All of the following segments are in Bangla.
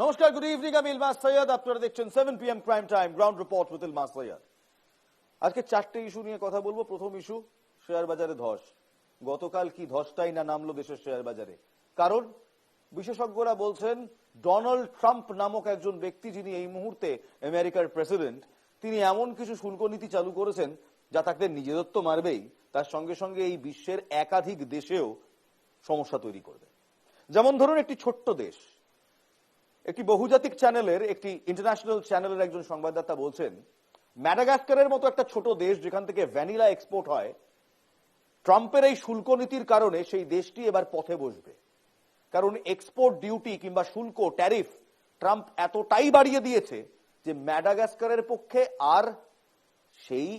নমস্কার, গুড ইভিনিং। আমি ইলমাস সৈয়দ, আপনারা দেখছেন 7 PM prime time ground report with Ilmas Syed. আজকে চারটে ইস্যু নিয়ে কথা বলবো। প্রথম ইস্যু, শেয়ার বাজারে ধস। গতকাল কি ধসটাই না নামলো দেশের শেয়ার বাজারে। কারণ বিশেষজ্ঞরা বলছেন ডোনাল্ড ট্রাম্প নামক একজন ব্যক্তি, যিনি এই মুহূর্তে আমেরিকার প্রেসিডেন্ট, তিনি এমন কিছু শুল্ক নীতি চালু করেছেন যা তাকে নিজেদের তো মারবেই, তার সঙ্গে সঙ্গে এই বিশ্বের একাধিক দেশেও সমস্যা তৈরি করবে। যেমন ধরুন, একটি ছোট্ট দেশ, একটি বহুজাতিক চ্যানেলের, একটি ইন্টারন্যাশনাল চ্যানেলের একজন সংবাদদাতা বলছেন, ম্যাডাগাস্কারের মতো একটা ছোট দেশ যেখান থেকে ভ্যানিলা এক্সপোর্ট হয়, ট্রাম্পের এই শুল্ক নীতির কারণে সেই দেশটি এবার পথে বসবে। কারণ এক্সপোর্ট ডিউটি কিংবা শুল্ক, ট্যারিফ ট্রাম্প এতটাই বাড়িয়ে দিয়েছে যে ম্যাডাগাস্কারের পক্ষে আর সেই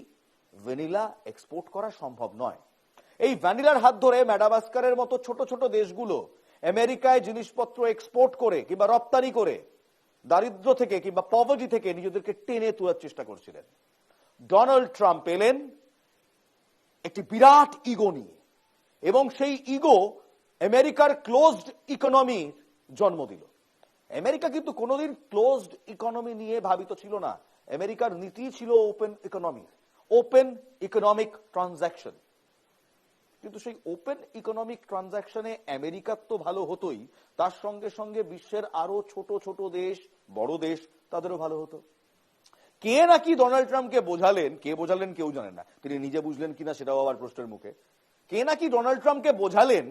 ভ্যানিলা এক্সপোর্ট করা সম্ভব নয়। এই ভ্যানিলার হাত ধরে ম্যাডাগাস্কারের মতো ছোট ছোট দেশগুলো আমেরিকায় জিনিসপত্র এক্সপোর্ট করে কিংবা রপ্তানি করে দারিদ্র থেকে কিংবা পভার্টি থেকে নিজেদেরকে টেনে তোলার চেষ্টা করছিলেন। ডোনাল্ড ট্রাম্প এলেন একটি বিরাট ইগো নিয়ে, এবং সেই ইগো আমেরিকার ক্লোজড ইকোনমি জন্ম দিল। আমেরিকা কিন্তু কোনোদিন ক্লোজড ইকোনমি নিয়ে ভাবিত ছিল না। আমেরিকার নীতি ছিল open economy, open economic transaction. কিন্তু সেই ওপেন ইকোনমিক ট্রানজাকশনে আমেরিকার তো ভালো হতোই, তার সঙ্গে সঙ্গে বিশ্বের আরো ছোট ছোট দেশ, বড় দেশ, তাদেরও ভালো হতো। কে নাকি ডোনাল্ড ট্রাম্পকে বোঝালেন, কে বোঝালেন কেউ জানে না, তিনি নিজে বুঝলেন কিনা সেটাও আবার প্রশ্নের মুখে। কে নাকি ডোনাল্ড ট্রাম্পকে বোঝালেন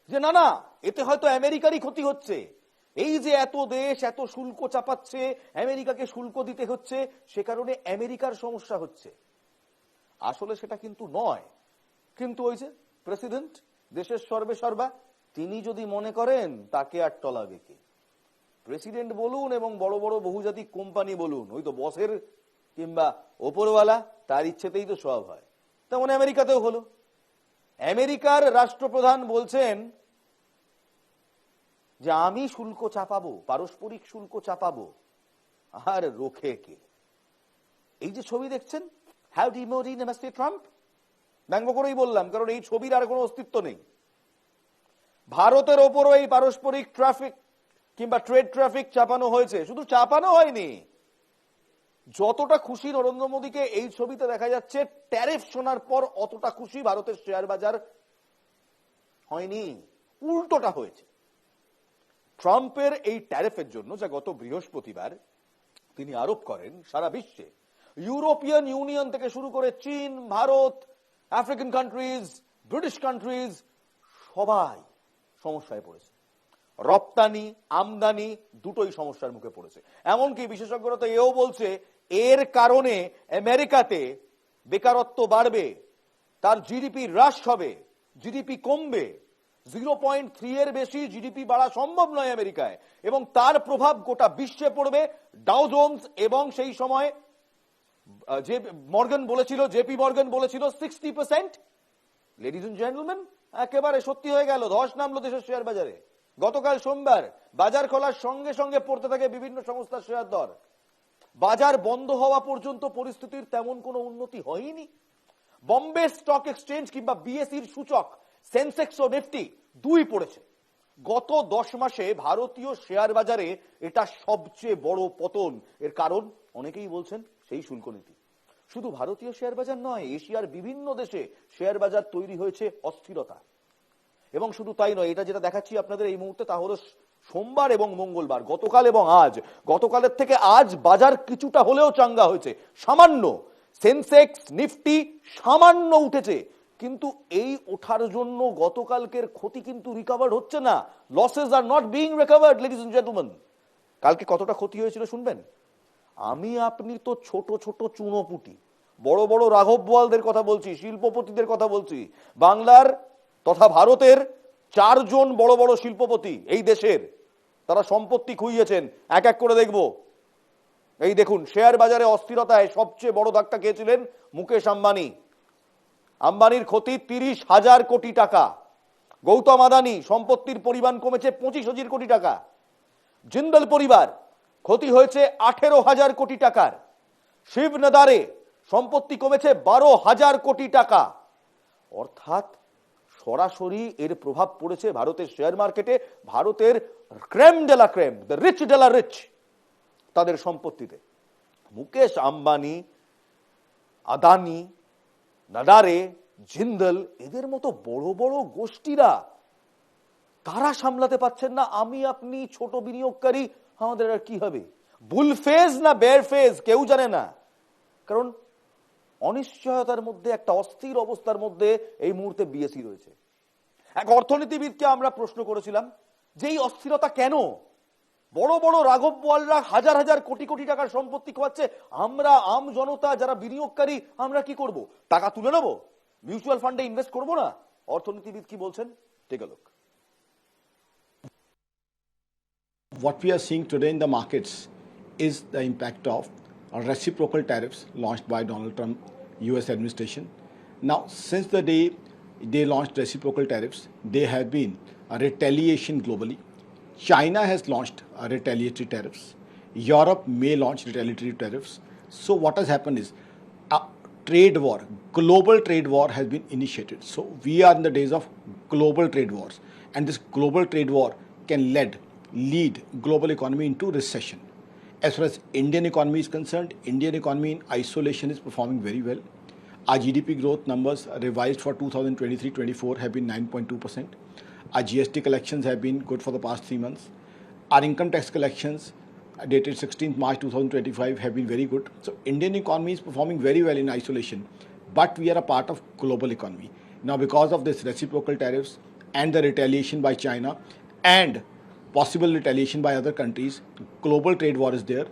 যে না না, এতে হয়তো আমেরিকারই ক্ষতি হচ্ছে, এই যে এত দেশ এত শুল্ক চাপাচ্ছে, আমেরিকাকে শুল্ক দিতে হচ্ছে, সে কারণে আমেরিকার সমস্যা হচ্ছে। আসলে সেটা কিন্তু নয়। কিন্তু ওই যে প্রেসিডেন্ট, দেশের সর্বে সর্বা, তিনি যদি মনে করেন, তাকে আর টলাবে কে? প্রেসিডেন্ট বলুন এবং বড় বড় বহুজাতিক কোম্পানি বলুন, ওই তো বসের কিংবা ওপরওয়ালা তার ইচ্ছেতেই তো সব হয়। তেমন আমেরিকাতেও হলো। আমেরিকার রাষ্ট্রপ্রধান বলছেন যে আমি শুল্ক চাপাবো, পারস্পরিক শুল্ক চাপাবো, আর রোখে কে? এই যে ছবি দেখছেন, হাউডি মোদি নমস্তে ট্রাম্প, ব্যঙ্গ করেই বললাম, কারণ এই ছবির আর কোনো অস্তিত্ব নেই। ভারতের ওপরও এই পারস্পরিক ট্রাফিক কিংবা ট্রেড ট্রাফিক চাপানো হয়েছে। শুধু চাপানো হয়নি, যতটা খুশি নরেন্দ্র মোদীকে এই ছবিতে দেখা যাচ্ছে, ট্যারিফ শোনার পর অতটা খুশি ভারতের শেয়ার বাজার হয়নি, উল্টোটা হয়েছে। ট্রাম্পের এই ট্যারিফের জন্য, যা গত বৃহস্পতিবার তিনি আরোপ করেন, সারা বিশ্বে ইউরোপিয়ান ইউনিয়ন থেকে শুরু করে চীন, Bharat, African countries, British countries, সবাই সমস্যায় পড়েছে। রপ্তানি আমদানি দুটোই সমস্যার মুখে পড়েছে। এমনকি বিশেষজ্ঞরা তো এও বলছে, এর কারণে আমেরিকাতে বেকারত্ব বাড়বে, তার জিডিপি হ্রাস হবে, জিডিপি কমবে। 0.3 এর বেশি জিডিপি বাড়া সম্ভব নয় আমেরিকায়, এবং তার প্রভাব গোটা বিশ্বে পড়বে। ডাও জোন্স এবং সেই সময় যে মর্গান বলেছিল, জেপি মর্গান বলেছিল 60%। লেডিজ এন্ড জেন্টলম্যান, একেবারে সত্যি হয়ে গেল। ধস নামলো দেশের শেয়ার বাজারে। গতকাল সোমবার বাজার খোলার সঙ্গে সঙ্গে পড়তে থাকে বিভিন্ন সংস্থার শেয়ার দর। বাজার বন্ধ হওয়া পর্যন্ত পরিস্থিতির তেমন কোনো উন্নতি হয়নি। বম্বে স্টক এক্সচেঞ্জ কিংবা বিএসইর সূচক সেন্সেক্স ও নিফটি দুই পড়েছে। গত 10 মাসে ভারতীয় শেয়ার বাজারে এটা সবচেয়ে বড় পতন। এর কারণ অনেকেই বলছেন সেই শুল্ক নীতি। শুধু ভারতীয় শেয়ার বাজার নয়, এশিয়ার বিভিন্ন দেশে শেয়ার বাজার তৈরি হয়েছে অস্থিরতা। এবং শুধু তাই নয়, এটা যেটা দেখাচ্ছি আপনাদের এই মুহূর্তে, তা হলো সোমবার এবং মঙ্গলবার, গতকাল এবং আজ। গতকালের থেকে আজ বাজার কিছুটা হলেও চাঙ্গা হয়েছে, সামান্য। সেন্সেক্স নিফটি সামান্য উঠেছে, কিন্তু এই ওঠার জন্য গতকালকের ক্ষতি কিন্তু রিকভার হচ্ছে না। Losses are not being recovered, ladies and gentleman. কালকে কতটা ক্ষতি হয়েছিল শুনবেন। আমি আপনি তো ছোট ছোট চুনোপুটি, বড় বড় রাঘব বোয়ালদের কথা বলছি, শিল্পপতিদের কথা বলছি। বাংলার তথা ভারতের 4 জন বড় বড় শিল্পপতি এই দেশের, তারা সম্পত্তি খুইয়েছেন। এক এক করে দেখব। এই দেখুন, শেয়ার বাজারে অস্থিরতায় সবচেয়ে বড় ধাক্কা খেয়েছিলেন মুকেশ আম্বানি। আম্বানির ক্ষতি 30,000 কোটি টাকা। গৌতম আদানি, সম্পত্তির পরিমাণ কমেছে 25,000 কোটি টাকা। জিন্দল পরিবার, ক্ষতি হয়েছে 18,000 কোটি টাকার। শিব নাদারে, সম্পত্তি কমেছে 12,000 কোটি টাকা। অর্থাৎ সরাসরি এর প্রভাব পড়েছে ভারতের শেয়ার মার্কেটে। ভারতের creme de la creme, the rich de la rich, তাদের সম্পত্তিতে। মুকেশ আম্বানি, আদানি, নাদারে, জিন্দল, এদের মতো বড় বড় গোষ্ঠীরা তারা সামলাতে পারছেন না। আমি আপনি ছোট বিনিয়োগকারী, আমাদের আর কি হবে? বুল ফেজ না বেয়ার ফেজ কেউ জানে না, কারণ অনিশ্চয়তার মধ্যে, একটা অস্থির অবস্থার মধ্যে এই মুহূর্তে বিএসই রয়েছে। এক অর্থনীতিবিদকে আমরা প্রশ্ন করেছিলাম যে এই অস্থিরতা কেন? বড় বড় রাঘব বোয়ালরা হাজার হাজার কোটি কোটি টাকার সম্পত্তি খোয়াচ্ছে, আমরা আম জনতা যারা বিনিয়োগকারী আমরা কি করব? টাকা তুলে নেব, মিউচুয়াল ফান্ডে ইনভেস্ট করব না? অর্থনীতিবিদ কি বলছেন, take a look. What we are seeing today in the markets is the impact of reciprocal tariffs launched by Donald Trump US administration. Now, since the day they launched reciprocal tariffs, there have been a retaliation globally. China has launched retaliatory tariffs. Europe may launch retaliatory tariffs. So what has happened is a trade war, global trade war has been initiated. So we are in the days of global trade wars, and this global trade war can lead global economy into recession. As far as Indian economy is concerned, Indian economy in isolation is performing very well. Our GDP growth numbers revised for 2023-24 have been 9.2%. Our GST collections have been good for the past 3 months. Our income tax collections dated 16th March 2025 have been very good. So Indian economy is performing very well in isolation, but we are a part of global economy. Now because of this reciprocal tariffs and the retaliation by China and possible retaliation by other countries, global trade war is there.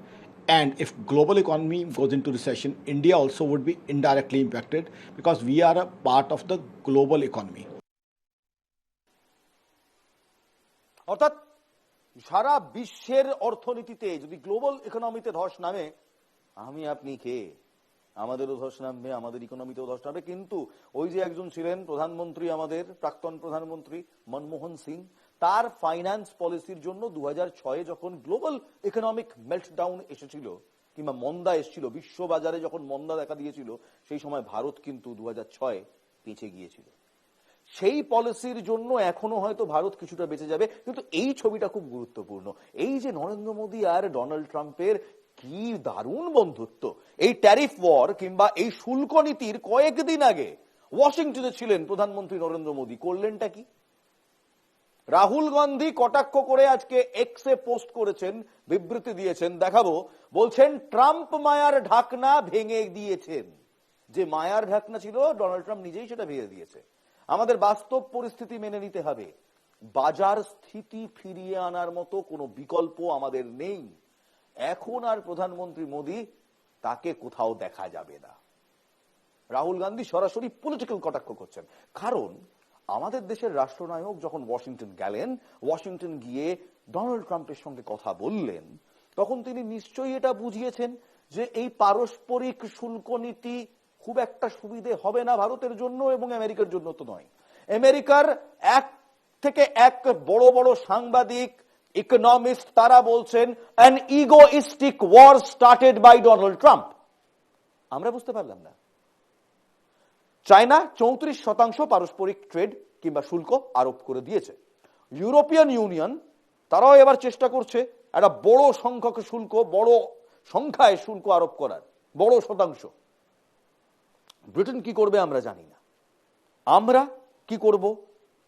And if global economy goes into recession, India also would be indirectly impacted because we are a part of the global economy. অর্থাৎ সারা বিশ্বের অর্থনীতিতে যদি গ্লোবাল ইকোনমিতে ধস নামে, আমি আপনি কে? আমাদেরও ধস নামবে, আমাদের ইকোনমিতেও ধস নামবে। কিন্তু ওই যে একজন ছিলেন প্রধানমন্ত্রী, আমাদের প্রাক্তন প্রধানমন্ত্রী মনমোহন সিং, তার ফাইন্যান্স পলিসির জন্য 2006 যখন গ্লোবাল ইকোনমিক মেল্টডাউন এসেছিল কিংবা মন্দা এসেছিল, বিশ্ববাজারে যখন মন্দা দেখা দিয়েছিল, সেই সময় ভারত কিন্তু 2006 পিছিয়ে গিয়েছিল। সেই পলিসির জন্য এখনো হয়তো ভারত কিছুটা বেঁচে যাবে। কিন্তু এই ছবিটা খুব গুরুত্বপূর্ণ। এই যে নরেন্দ্র মোদী আর ডোনাল্ড ট্রাম্পের কি দারুণ বন্ধুত্ব, এই ট্যারিফ ওয়ার কিংবা এই শুল্ক নীতির কয়েকদিন আগে ওয়াশিংটনে ছিলেন প্রধানমন্ত্রী নরেন্দ্র মোদী, করলেনটা কি? রাহুল গান্ধী কটাক্ষ করে আজকে এক্সে পোস্ট করেছেন, বিবৃতি দিয়েছেন, দেখাবো। বলছেন ট্রাম্প মায়ার ঢাকনা ভেঙে দিয়েছেন। যে মায়ার ঢাকনা ছিল ডোনাল্ড ট্রাম্প নিজেই সেটা ভেঙে দিয়েছে। আমাদের বাস্তব পরিস্থিতি মেনে নিতে হবে, বাজার স্থিতি ফিরিয়ে আনার মতো কোনো বিকল্প আমাদের নেই। এখন আর প্রধানমন্ত্রী মোদী তাকে কোথাও দেখা যাবে না। রাহুল গান্ধী সরাসরি পলিটিক্যাল কটাক্ষ করছেন। কারণ আমাদের দেশের রাষ্ট্রনায়ক যখন ওয়াশিংটন গেলেন, ওয়াশিংটন গিয়ে ডোনাল্ড ট্রাম্পের সঙ্গে কথা বললেন, তখন তিনি নিশ্চয়ই এটা বুঝিয়েছেন যে এই পারস্পরিক শুল্ক নীতি খুব একটা সুবিধে হবে না ভারতের জন্য এবং আমেরিকার জন্য তো নয়। আমেরিকার এক থেকে এক বড় বড় সাংবাদিক, ইকোনমিস্ট, তারা বলছেন an egoistic war started by Donald Trump। আমরা বুঝতে পারলাম না। চায়না 34% পারস্পরিক ট্রেড কিংবা শুল্ক আরোপ করে দিয়েছে। ইউরোপিয়ান ইউনিয়ন তারাও এবার চেষ্টা করছে একটা বড় সংখ্যক শুল্ক, বড় সংখ্যায় শুল্ক আরোপ করার, বড় শতাংশ। ব্রিটেন কি করবে আমরা জানি না, আমরা কি করব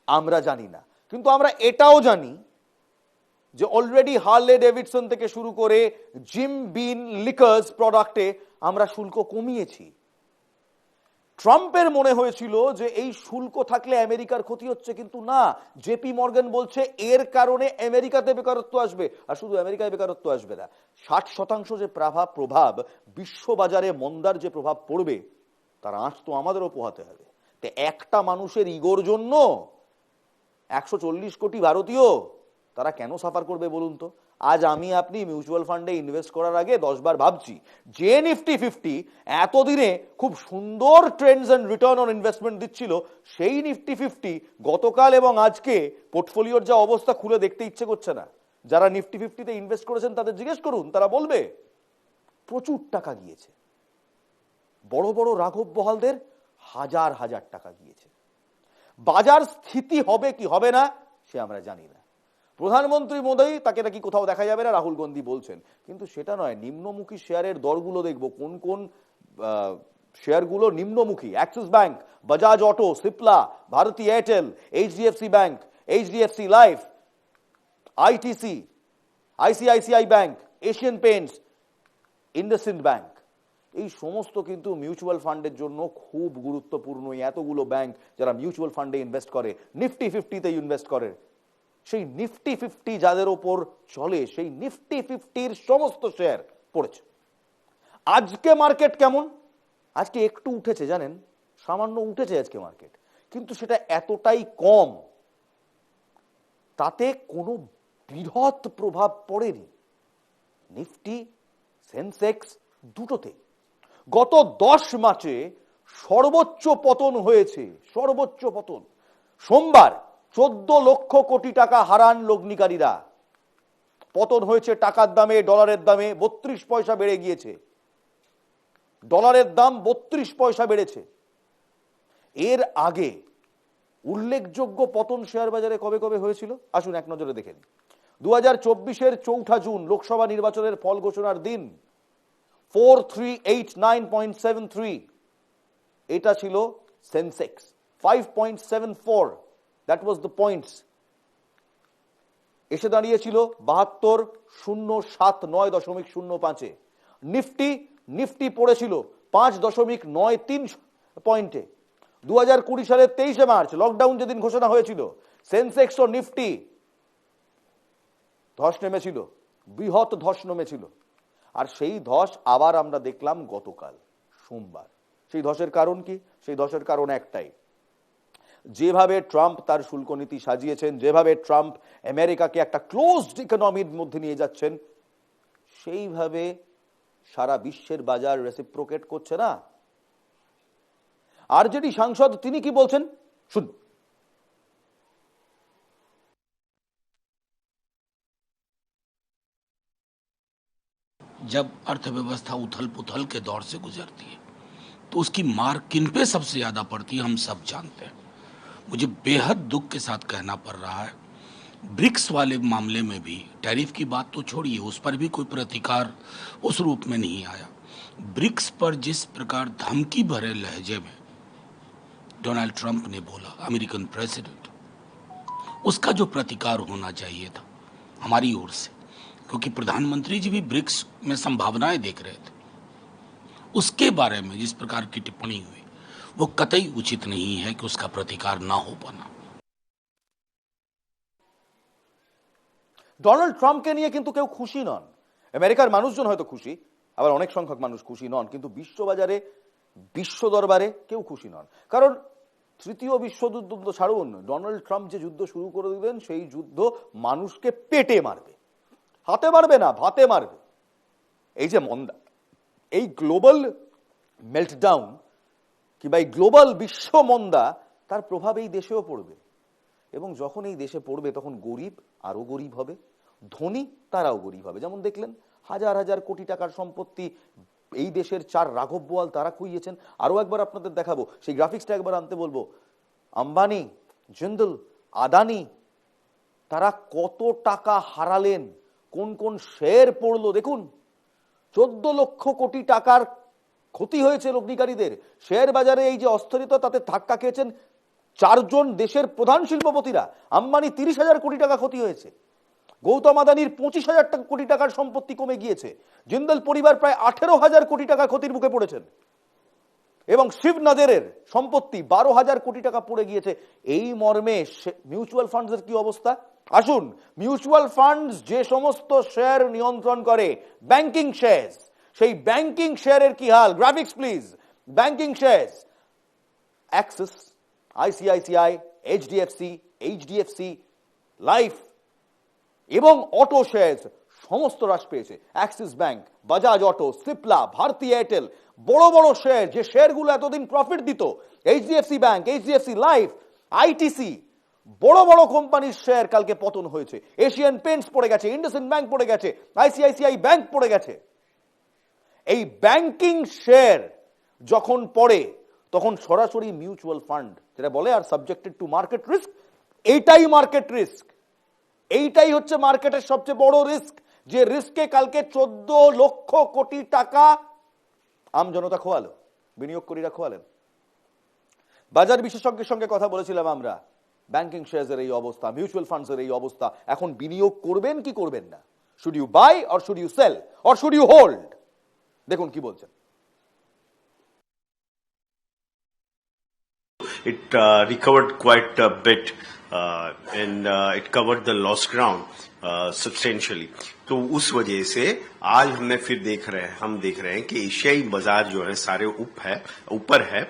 আমরা জানি না। কিন্তু আমরা এটাও জানি যে অলরেডি হার্লে ডেভিডসন থেকে শুরু করে জিম বিন লিকার্স প্রোডাক্টে আমরা শুল্ক কমিয়েছি। ট্রাম্পের মনে হয়েছিল যে এই শুল্ক থাকলে আমেরিকার ক্ষতি হচ্ছে, কিন্তু না। জেপি মর্গান বলছে এর কারণে আমেরিকাতে বেকারত্ব আসবে, আর শুধু আমেরিকায় বেকারত্ব আসবে না, 60% যে প্রভাব বিশ্ববাজারে মন্দার যে প্রভাব পড়বে, তার আঁচ তো আমাদেরও পোহাতে হবে। তো একটা মানুষের ইগোর জন্য 140 কোটি ভারতীয় তারা কেন সাফার করবে বলুন তো? আজ আমি আপনি মিউচুয়াল ফান্ডে ইনভেস্ট করার আগে 10 বার ভাবছি। যে নিফটি 50 এতদিনে খুব সুন্দর trends and return on investment দিচ্ছিল, সেই নিফটি 50 গতকাল এবং আজকে পোর্টফোলিওর যা অবস্থা খুলে দেখতে ইচ্ছে করছে না। যারা নিফটি 50-তে ইনভেস্ট করেছেন তাদের জিজ্ঞেস করুন, তারা বলবে প্রচুর টাকা গিয়েছে। বড় বড় রাঘব বহালদের হাজার হাজার টাকা গিয়েছে। বাজার স্থিতি হবে কি হবে না সে আমরা জানি না। প্রধানমন্ত্রী মোদী তাকে নাকি কোথাও দেখা যাবে না, রাহুল গান্ধী বলছেন। কিন্তু সেটা নয়, নিম্নমুখী শেয়ারের দরগুলো দেখবো কোন কোন শেয়ারগুলো নিম্নমুখী। Axis bank, Bajaj auto, Cipla, Bharti Airtel, HDFC bank, HDFC life, ITC, ICICI bank, Asian paints, IndusInd bank, এই সমস্ত কিন্তু মিউচুয়াল ফান্ডের জন্য খুব গুরুত্বপূর্ণ। এতগুলো ব্যাংক যারা মিউচুয়াল ফান্ডে ইনভেস্ট করে, নিফটি 50-তে ইনভেস্ট করে, সেই নিফটি 50 যাদের ওপর চলে, সেই নিফটি 50-র সমস্ত শেয়ার পড়েছে। আজকে মার্কেট কেমন? আজকে একটু উঠেছে, জানেন, সামান্য উঠেছে আজকে মার্কেট, কিন্তু সেটা এতটাই কম, তাতে কোনো বৃহৎ প্রভাব পড়েনি নিফটি, সেন্সেক্স দুটোতে। গত 10 মাসে সর্বোচ্চ পতন হয়েছে, সর্বোচ্চ পতন। সোমবার 14 লক্ষ কোটি টাকা হারান লগ্নিকারীরা। পতন হয়েছে টাকার দামে, ডলারের দামে 32 পয়সা বেড়ে গিয়েছে। ডলারের দাম 32 পয়সা বেড়েছে। এর আগে উল্লেখযোগ্য পতন শেয়ার বাজারে কবে কবে হয়েছিল আসুন এক নজরে দেখেন। 2024-এর 4 জুন লোকসভা নির্বাচনের ফল ঘোষণার দিন 4389.73 এটা ছিল Sensex. 5.74 that was the points. এসে দাঁড়িয়েছিল 72,079.05-এ। নিফটি পড়েছিল 5.93 পয়েন্টে। 2020 সালের 23শে মার্চ লকডাউন যেদিন ঘোষণা হয়েছিল, সেন্সেক্স ও নিফটি ধস নেমেছিল, বৃহৎ ধস নেমেছিল। আর সেই ধস আবার আমরা দেখলাম গতকাল সোমবার। সেই ধসের কারণ কি? সেই ধসের কারণ একটাই, যেভাবে ট্রাম্প তার শুল্ক নীতি সাজিয়েছেন, যেভাবে ট্রাম্প আমেরিকাকে একটা ক্লোজড ইকোনমির মধ্যে নিয়ে যাচ্ছেন, সেইভাবে সারা বিশ্বের বাজার রেসিপ্রোকেট করছে না। আরজেডি সাংসদ তিনি কি বলছেন শুনুন। जब अर्थव्यवस्था उथल पुथल के दौर से गुजरती है तो उसकी मार किन पे सबसे ज़्यादा पड़ती है हम सब जानते हैं। मुझे बेहद दुख के साथ कहना पड़ रहा है, ब्रिक्स वाले मामले में भी टैरिफ की बात तो छोड़िए, उस पर भी कोई प्रतिकार उस रूप में नहीं आया। ब्रिक्स पर जिस प्रकार धमकी भरे लहजे में डोनाल्ड ट्रंप ने बोला, अमेरिकन प्रेसिडेंट, उसका जो प्रतिकार होना चाहिए था हमारी ओर से, क्योंकि प्रधानमंत्री जी भी ब्रिक्स में संभावनाएं देख रहे थे, उसके बारे में जिस प्रकार की टिप्पणी हुई वो कतई उचित नहीं है कि उसका प्रतिकार ना हो पाना। ডোনাল্ড ট্রাম্পকে নিয়ে কিন্তু কেউ খুশি নন। আমেরিকার মানুষজন হয়তো খুশি, আবার অনেক সংখ্যক মানুষ খুশি নন, কিন্তু বিশ্ববাজারে, বিশ্ব দরবারে কেউ খুশি নন। কারণ তৃতীয় বিশ্বযুদ্ধ তো ছাড়ুন, ডোনাল্ড ট্রাম্প যে যুদ্ধ শুরু করে দিলেন, সেই যুদ্ধ মানুষকে পেটে মারবে, হাতে মারবে না, ভাতে মারবে। এই যে মন্দা, এই গ্লোবাল মেল্টডাউন কিংবা এই গ্লোবাল বিশ্ব মন্দা, তার প্রভাব এই দেশেও পড়বে। এবং যখন এই দেশে পড়বে তখন গরিব আরো গরিব হবে, ধনী তারাও গরিব হবে। যেমন দেখলেন হাজার হাজার কোটি টাকার সম্পত্তি এই দেশের 4 রাঘব বোয়াল তারা খুইয়েছেন। আরো একবার আপনাদের দেখাবো, সেই গ্রাফিক্সটা একবার আনতে বলবো। আম্বানি, জিন্দল, আদানি তারা কত টাকা হারালেন, কোন কোন শেয়ার পড়লো দেখুন। 14 লক্ষ কোটি টাকার ক্ষতি হয়েছে লগ্নিকারীদের। শেয়ার বাজারে এই যে অস্থিরতা, তাতে ধাক্কা খেয়েছেন 4 জন দেশের প্রধান শিল্পপতিরা। আম্বানি 30,000 কোটি টাকা ক্ষতি হয়েছে, গৌতম আদানির 25,000 কোটি টাকার সম্পত্তি কমে গিয়েছে, জিন্দল পরিবার প্রায় 18,000 কোটি টাকা ক্ষতির মুখে পড়েছেন, এবং শিব নাদেরের সম্পত্তি 12,000 কোটি টাকা পড়ে গিয়েছে। এই মর্মে মিউচুয়াল ফান্ডসের কি অবস্থা আসুন। মিউচুয়াল ফান্ডস যে সমস্ত শেয়ার নিয়ন্ত্রণ করে, ব্যাংকিং শেয়ার, সেই ব্যাংকিং শেয়ারের কি হাল, graphics please. Banking share, Axis, ICICI, HDFC life এবং অটো শেয়ার সমস্ত হ্রাস পেয়েছে। অ্যাক্সিস ব্যাংক, বাজাজ অটো, সিপলা, ভারতী এয়ারটেল, বড় বড় শেয়ার, যে শেয়ারগুলো এতদিন প্রফিট দিত, HDFC bank, HDFC life, ITC, বড় বড় কোম্পানির শেয়ার কালকে পতন হয়েছে। এশিয়ান পেইন্টস পড়ে গেছে, ইন্ডাসইন্ড ব্যাংক পড়ে গেছে, আইসিআইসিআই ব্যাংক পড়ে গেছে। এই ব্যাংকিং শেয়ার যখন পড়ে তখন সরাসরি মিউচুয়াল ফান্ড যেটা বলে আর সাবজেক্টেড টু মার্কেট রিস্ক, এইটাই মার্কেট রিস্ক। এইটাই হচ্ছে মার্কেটের সবচেয়ে বড় রিস্ক, যে রিস্কে কালকে 14 লক্ষ কোটি টাকা আমজনতা খোয়ালো, বিনিয়োগকারীরা খোয়ালেন। বাজার বিশেষজ্ঞের সঙ্গে কথা বলেছিলাম আমরা, ব্যাংকিং শেয়ারের এই অবস্থা, মিউচুয়াল ফান্ডসের এই অবস্থা, এখন বিনিয়োগ করবেন কি করবেন না, should you buy or should you sell or should you hold? দেখুন কি বলছেন। It recovered quite a bit and it covered the lost ground substantially. तो उस वजह से आज हम देख रहे हैं कि एशियाई बाजार जो है सारे ऊपर है,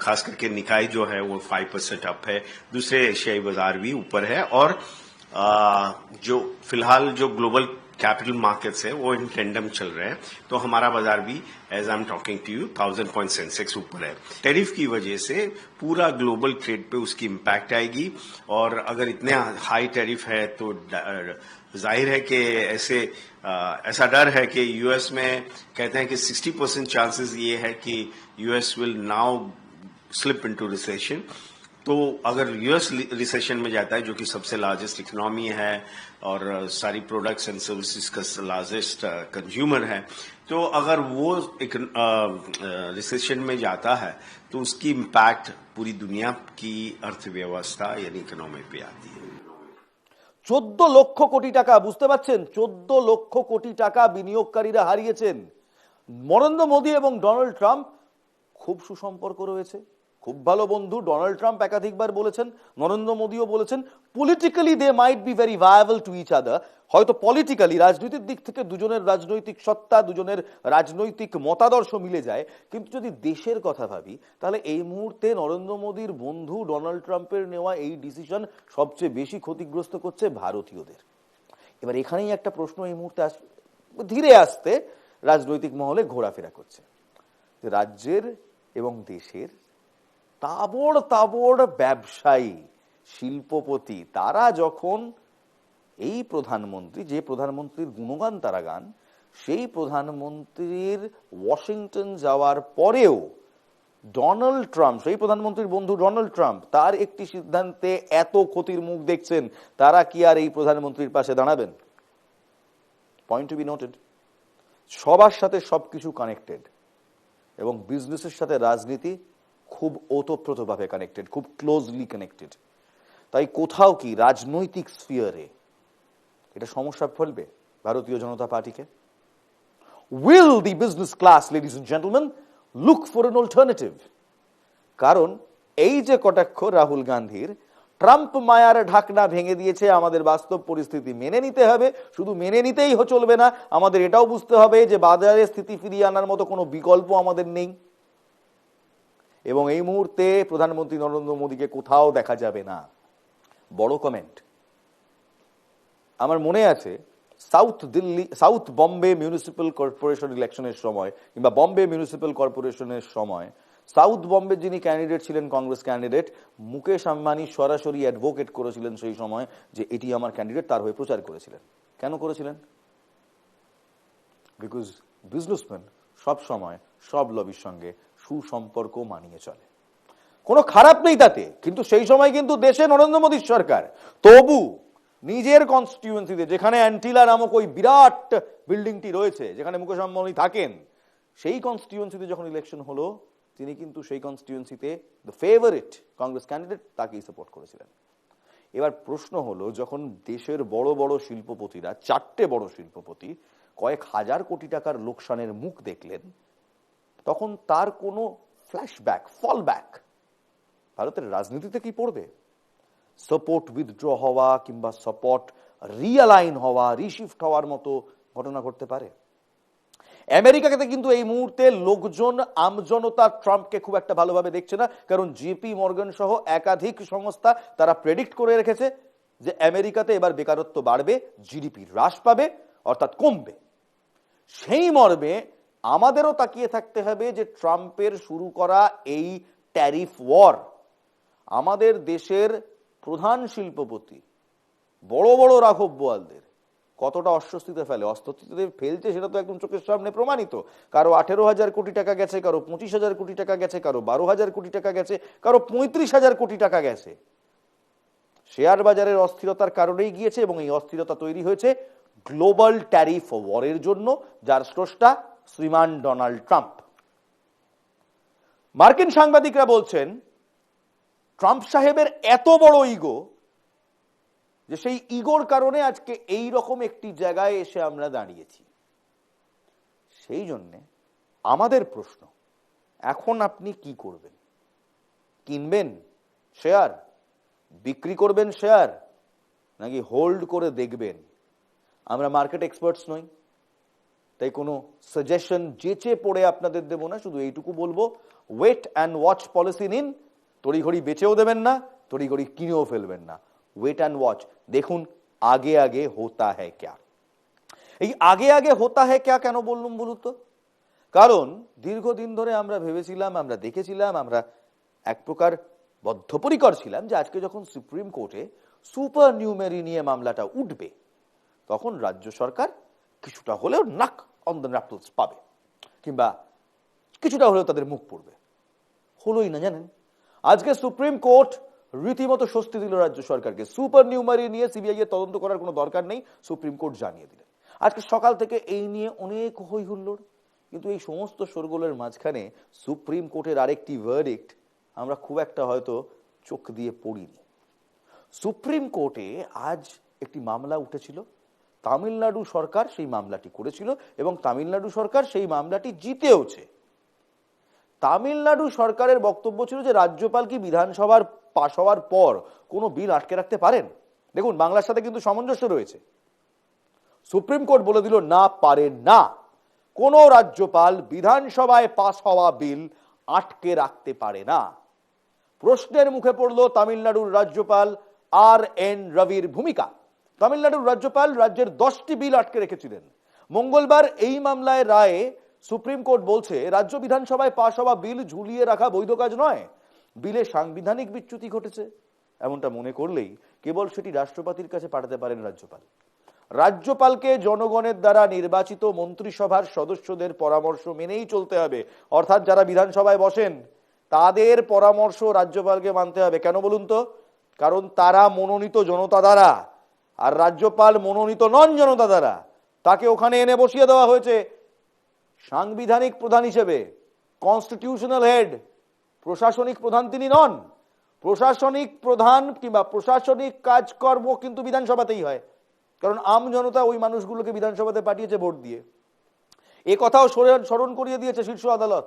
खास करके निकाय जो है वो 5% अप है, दूसरे एशियाई बाजार भी ऊपर है और जो फिलहाल जो ग्लोबल कैपिटल मार्केट्स है वो इन टेंडम चल रहे हैं। तो हमारा बाजार भी as I am talking to you 1000 point Sensex ऊपर है। टैरिफ की वजह से पूरा ग्लोबल ट्रेड पे उसकी इम्पैक्ट आएगी और अगर इतने हाई टैरिफ है तो जाहिर है कि ऐसा डर है कि यूएस में कहते हैं कि 60% चांसेस ये है कि US will now slip into recession. तो अगर यूएस रिसेशन में जाता है, जो कि सबसे लार्जेस्ट इकोनॉमी है और सारी प्रोडक्ट्स एंड सर्विसेज का लार्जेस्ट कंज्यूमर है, तो अगर वो रिसेशन में जाता है तो उसकी इम्पैक्ट पूरी दुनिया की अर्थव्यवस्था यानी इकोनॉमी पे आती है। 14 লক্ষ কোটি টাকা, বুঝতে পারছেন, 14 লক্ষ কোটি টাকা বিনিয়োগকারীরা হারিয়েছেন। নরেন্দ্র মোদী এবং ডোনাল্ড ট্রাম্প খুব সুসম্পর্ক রয়েছে, খুব ভালো বন্ধু। ডোনাল্ড ট্রাম্প একাধিকবার বলেছেন, নরেন্দ্র মোদীও বলেছেন, politically they might be very viable to each other. হয়তো পলিটিক্যালি, রাজনৈতিক দিক থেকে দুজনের রাজনৈতিক সত্তা, দুজনের রাজনৈতিক মতাদর্শ মিলে যায়, কিন্তু যদি দেশের কথা ভাবি তাহলে এই মুহূর্তে নরেন্দ্র মোদীর বন্ধু ডোনাল্ড ট্রাম্পের নেওয়া এই ডিসিশন সবচেয়ে বেশি ক্ষতিগ্রস্ত করছে ভারতীয়দের। এবার এখানেই একটা প্রশ্ন এই মুহূর্তে ধীরে আসতে রাজনৈতিক মহলে ঘোরাফেরা করছে, যে রাজ্যের এবং দেশের তাবড় তাবড় ব্যবসায়ী, শিল্পপতি, তারা যখন এই প্রধানমন্ত্রী, যে প্রধানমন্ত্রীর গুণগান তারা গান, সেই প্রধানমন্ত্রীর ওয়াশিংটন যাওয়ার পরেও ডোনাল্ড ট্রাম্প, সেই প্রধানমন্ত্রীর বন্ধু ডোনাল্ড ট্রাম্প, তার একটি সিদ্ধান্তে এত ক্ষতির মুখ দেখছেন, তারা কি আর এই প্রধানমন্ত্রীর পাশে দাঁড়াবেন? Point to be noted. সবার সাথে সবকিছু কানেক্টেড এবং বিজনেসের সাথে রাজনীতি খুব ওতপ্রোতভাবে কানেক্টেড, খুব ক্লোজলি কানেক্টেড। তাই কোথাও কি রাজনৈতিক স্ফিয়ারে এটা সমস্যা ফেলবে ভারতীয় জনতা পার্টিকে? Will the business class, ladies and gentleman, look for an alternative? কারণ এই যে কটাক্ষ রাহুল গান্ধীর, ট্রাম্প মায়ার ঢাকনা ভেঙে দিয়েছে। আমাদের বাস্তব পরিস্থিতি মেনে নিতে হবে, শুধু মেনে নিতেই চলবে না, আমাদের এটাও বুঝতে হবে যে বাজারে স্থিতি ফিরিয়ে আনার মতো কোনো বিকল্প আমাদের নেই। এবং এই মুহূর্তে প্রধানমন্ত্রী নরেন্দ্র মোদীকে কোথাও দেখা যাবে না। বড় কমেন্ট। আমার মনে আছে সাউথ বম্বে মিউনিসিপ্যাল কর্পোরেশন ইলেকশনের সময়, কিংবা বম্বে মিউনিসিপ্যাল কর্পোরেশনের সময়, সাউথ বম্বে যিনি ক্যান্ডিডেট ছিলেন, কংগ্রেস ক্যান্ডিডেট, মুকেশ আম্বানি সরাসরি অ্যাডভোকেট করেছিলেন সেই সময় যে এটি আমার ক্যান্ডিডেট, তার হয়ে প্রচার করেছিলেন। কেন করেছিলেন? বিকজ বিজনেসম্যান সব সময় সব লবির সঙ্গে সুসম্পর্ক মানিয়ে চলে, কোনো খারাপ নেই তাতে। কিন্তু সেই সময় কিন্তু দেশে নরেন্দ্র মোদীর সরকার, তবু নিজের কনস্টিটিউয়েন্সিতে, যেখানে অ্যান্টিলা নামক ওই বিরাট বিল্ডিংটি রয়েছে, যেখানে মুকেশ আম্বানি থাকেন, সেই কনস্টিটিউয়েন্সিতে যখন ইলেকশন হলো, তিনি কিন্তু সেই কনস্টিটিউয়েন্সিতে দ্য ফেভারিট কংগ্রেস ক্যান্ডিডেট, তাকেই সাপোর্ট করেছিলেন। এবার প্রশ্ন হলো, যখন দেশের বড় বড় শিল্পপতিরা, 4টে বড় শিল্পপতি কয়েক হাজার কোটি টাকার লোকসানের মুখ দেখলেন, তখন তার কোনো ফ্ল্যাশব্যাক, ফলব্যাক ভারতের রাজনীতিতে কি পড়বে? সাপোর্ট উইথড্র হওয়া কিংবা সাপোর্ট রিঅ্যালাইন হওয়া, রিশিফট হওয়ার মতো ঘটনা ঘটতে পারে। আমেরিকাতে কিন্তু এই মুহূর্তে লোকজন, আমজনতা ট্রাম্পকে খুব একটা ভালোভাবে দেখছে না, কারণ জেপি মর্গান সহ একাধিক সংস্থা তারা প্রেডিক্ট করে রেখেছে যে আমেরিকাতে এবার বেকারত্ব বাড়বে, জিডিপি হ্রাস পাবে, অর্থাৎ কমবে। সেই মর্মে আমাদেরও তাকিয়ে থাকতে হবে যে ট্রাম্পের শুরু করা এই ট্যারিফ ওয়ার আমাদের দেশের প্রধান শিল্পপতি, বড় বড় রাঘব বোয়ালদের কতটা অস্বস্তিতে ফেলে। অস্বস্তিতে ফেলছে সেটা তো একদম চোখের সামনে প্রমাণিত। কারো 18,000 কোটি টাকা গেছে, কারো 25,000 কোটি টাকা গেছে, কারো 12,000 কোটি টাকা গেছে, কারো 35,000 কোটি টাকা গেছে। শেয়ার বাজারের অস্থিরতার কারণেই গিয়েছে এবং এই অস্থিরতা তৈরি হয়েছে গ্লোবাল ট্যারিফ ওয়ারের জন্য, যার স্রষ্টা শ্রীমান ডোনাল্ড ট্রাম্প। মার্কিন সাংবাদিকরা বলছেন ট্রাম্প সাহেবের এত বড় ইগো যে সেই ইগোর কারণে আজকে এই রকম একটি জায়গায় এসে আমরা দাঁড়িয়েছি। সেই জন্যে আমাদের প্রশ্ন, এখন আপনি কি করবেন? কিনবেন শেয়ার, বিক্রি করবেন শেয়ার, নাকি হোল্ড করে দেখবেন? আমরা মার্কেট এক্সপার্টস নই, তাই কোনো সাজেশন যেচে পড়ে আপনাদের দেব না। শুধু এইটুকু বলবো, ওয়েট অ্যান্ড ওয়াচ পলিসি নিন। তড়িঘড়ি বেচেও দেবেন না, তড়িঘড়ি কিনেও ফেলবেন না। ওয়েট অ্যান্ড ওয়াচ, দেখুন আগে আগে হোতা হ্যায় ক্যা। এই আগে আগে হোতা হ্যায় ক্যা কেন বললুম বলুন তো? কারণ দীর্ঘদিন ধরে আমরা ভেবেছিলাম, আমরা দেখেছিলাম, আমরা এক প্রকার বদ্ধপরিকর ছিলাম যে আজকে যখন সুপ্রিম কোর্টে সুপার নিউমেরি নিয়ে মামলাটা উঠবে, তখন রাজ্য সরকার কিছুটা হলেও নাক অন দ্য ন্যাপলস পাবে, কিংবা কিছুটা হলেও তাদের মুখ পড়বে। হলোই না, জানেন। আজকে সুপ্রিম কোর্ট রীতিমতো স্বস্তি দিল রাজ্য সরকারকে। সুপার নিউমারি নিয়ে সিবিআই এর তদন্ত করার কোনো দরকার নেই, সুপ্রিম কোর্ট জানিয়ে দিলেন। আজকে সকাল থেকে এই নিয়ে অনেক হই হুল্লোড়, কিন্তু এই সমস্ত শোরগোলের মাঝখানে সুপ্রিম কোর্টের আরেকটি ভার্ডিক্ট আমরা খুব একটা হয়তো চোখ দিয়ে পড়িনি। সুপ্রিম কোর্টে আজ একটি মামলা উঠেছিল, তামিলনাড়ু সরকার সেই মামলাটি করেছিল এবং তামিলনাড়ু সরকার সেই মামলাটি জিতেওছে। তামিলনাড়ু সরকারের বক্তব্য ছিল যে রাজ্যপাল কি বিধানসভার পাশ হওয়ার পর কোনো বিল আটকে রাখতে পারেন? দেখুন, বাংলার সাথে কিন্তু সামঞ্জস্য রয়েছে। সুপ্রিম কোর্ট বলে দিল না, পারেন না। কোন রাজ্যপাল বিধানসভায় পাশ হওয়া বিল আটকে রাখতে পারে না। প্রশ্নের মুখে পড়ল তামিলনাড়ুর রাজ্যপাল আর এন রবির ভূমিকা। তামিলনাড়ুর রাজ্যপাল রাজ্যের 10টি বিল আটকে রেখেছিলেন। মঙ্গলবার এই মামলায় রায়ে সুপ্রিম কোর্ট বলছে রাজ্য বিধানসভায় পাশ হওয়া বিল ঝুলিয়ে রাখা বৈধ কাজ নয়, বিলে সাংবিধানিক বিচ্যুতি ঘটেছে এমনটা মনে করলেই কেবল সেটি রাষ্ট্রপতির কাছে পাঠাতে পারেন রাজ্যপাল। রাজ্যপালকে জনগণের দ্বারা নির্বাচিত মন্ত্রিসভার সদস্যদের পরামর্শ মেনেই চলতে হবে, অর্থাৎ যারা বিধানসভায় বসেন তাদের পরামর্শ রাজ্যপালকে মানতে হবে। কেন বলুন তো? কারণ তারা মনোনীত জনতা দ্বারা, আর রাজ্যপাল মনোনীত নন জনতা দ্বারা। তাকে ওখানে এনে বসিয়ে দেওয়া হয়েছে সাংবিধানিক প্রধান হিসেবে, কনস্টিটিউশনাল হেড। প্রশাসনিক প্রধান তিনি নন। প্রশাসনিক প্রধান কিংবা প্রশাসনিক কাজকর্ম কিন্তু বিধানসভাতেই হয়, কারণ আম জনতা ওই মানুষগুলোকে বিধানসভাতে পাঠিয়েছে ভোট দিয়ে। এ কথাও স্মরণ করিয়ে দিয়েছে শীর্ষ আদালত।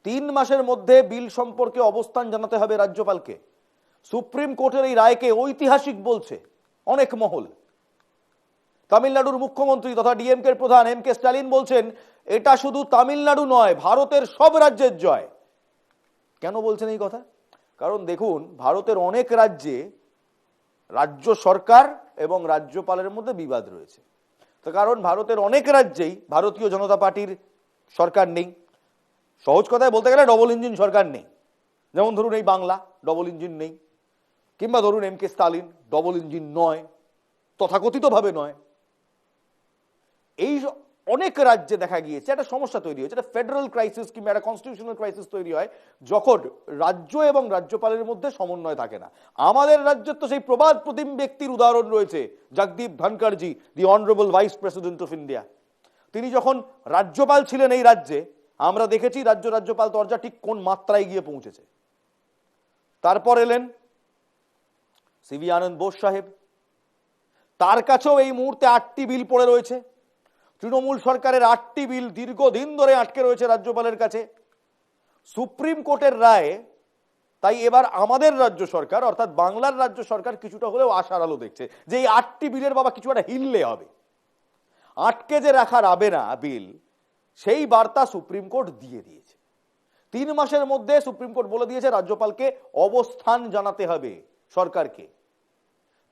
3 মাসের মধ্যে বিল সম্পর্কে অবস্থান জানাতে হবে রাজ্যপালকে। সুপ্রিম কোর্টের এই রায়কে ঐতিহাসিক বলছে অনেক মহল। তামিলনাড়ুর মুখ্যমন্ত্রী তথা ডিএমকে এর প্রধান এম কে স্ট্যালিন বলছেন এটা শুধু তামিলনাড়ু নয়, ভারতের সব রাজ্যের জয়। কেন বলছেন এই কথা? কারণ দেখুন, ভারতের অনেক রাজ্যে রাজ্য সরকার এবং রাজ্যপালের মধ্যে বিবাদ রয়েছে। তো কারণ ভারতের অনেক রাজ্যেই ভারতীয় জনতা পার্টির সরকার নেই। সহজ কথায় বলতে গেলে ডবল ইঞ্জিন সরকার নেই। যেমন ধরুন এই বাংলা ডবল ইঞ্জিন নেই, কিংবা ধরুন M K Stalin double engine নয়, তথাকথিতভাবে নয়। এই অনেক রাজ্যে দেখা গিয়েছে একটা সমস্যা তৈরি হয়েছে, একটা ফেডারেল ক্রাইসিস কিংবা একটা কনস্টিটিউশনাল ক্রাইসিস তৈরি হয় যখন রাজ্য এবং রাজ্যপালের মধ্যে সমন্বয় থাকে না। আমাদের রাজ্যের তো সেই প্রবাদ প্রতিম ব্যক্তির উদাহরণ রয়েছে, জগদীপ ধনখড়জি, the honourable vice president of India. তিনি যখন রাজ্যপাল ছিলেন এই রাজ্যে, আমরা দেখেছি রাজ্যপাল দরজা ঠিক কোন মাত্রায় গিয়ে পৌঁছেছে। তারপর এলেন সিভি আনন্দ বোস সাহেব, তার কাছেও এই মুহূর্তে 8টি বিল পড়ে রয়েছে। তৃণমূল সরকারের 8টি বিল দীর্ঘদিন ধরে আটকে রয়েছে রাজ্যপালের কাছে। সুপ্রিম কোর্টের রায়ে তাই এবার আমাদের রাজ্য সরকার অর্থাৎ বাংলার রাজ্য সরকার কিছুটা হলেও আশার আলো দেখছে যে এই 8টি বিলের বাবা কিছু একটা হিললে হবে। আটকে যে রাখা যাবে না বিল, সেই বার্তা সুপ্রিম কোর্ট দিয়ে দিয়েছে। 3 মাসের মধ্যে সুপ্রিম কোর্ট বলে দিয়েছে রাজ্যপালকে অবস্থান জানাতে হবে সরকারকে।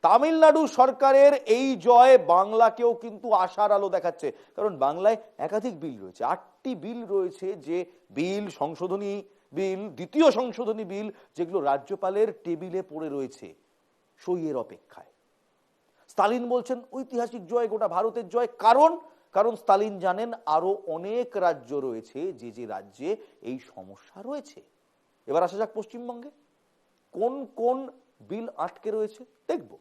তামিলনাড়ু সরকারের এই জয় বাংলাকেও কিন্তু আশার আলো দেখাচ্ছে, কারণ বাংলায় একাধিক বিল রয়েছে, 8টি বিল রয়েছে, যে বিল সংশোধনী বিল, দ্বিতীয় সংশোধনী বিল, যেগুলো রাজ্যপালের টেবিলে পড়ে রয়েছে সইয়ের অপেক্ষায়। স্টালিন বলছেন ঐতিহাসিক জয়, গোটা ভারতের জয়। কারণ স্টালিন জানেন আরো অনেক রাজ্য রয়েছে যে যে রাজ্যে এই সমস্যা রয়েছে। এবার আসা যাক পশ্চিমবঙ্গে। কোন কোন বিল আটকে রয়েছে? দেখব।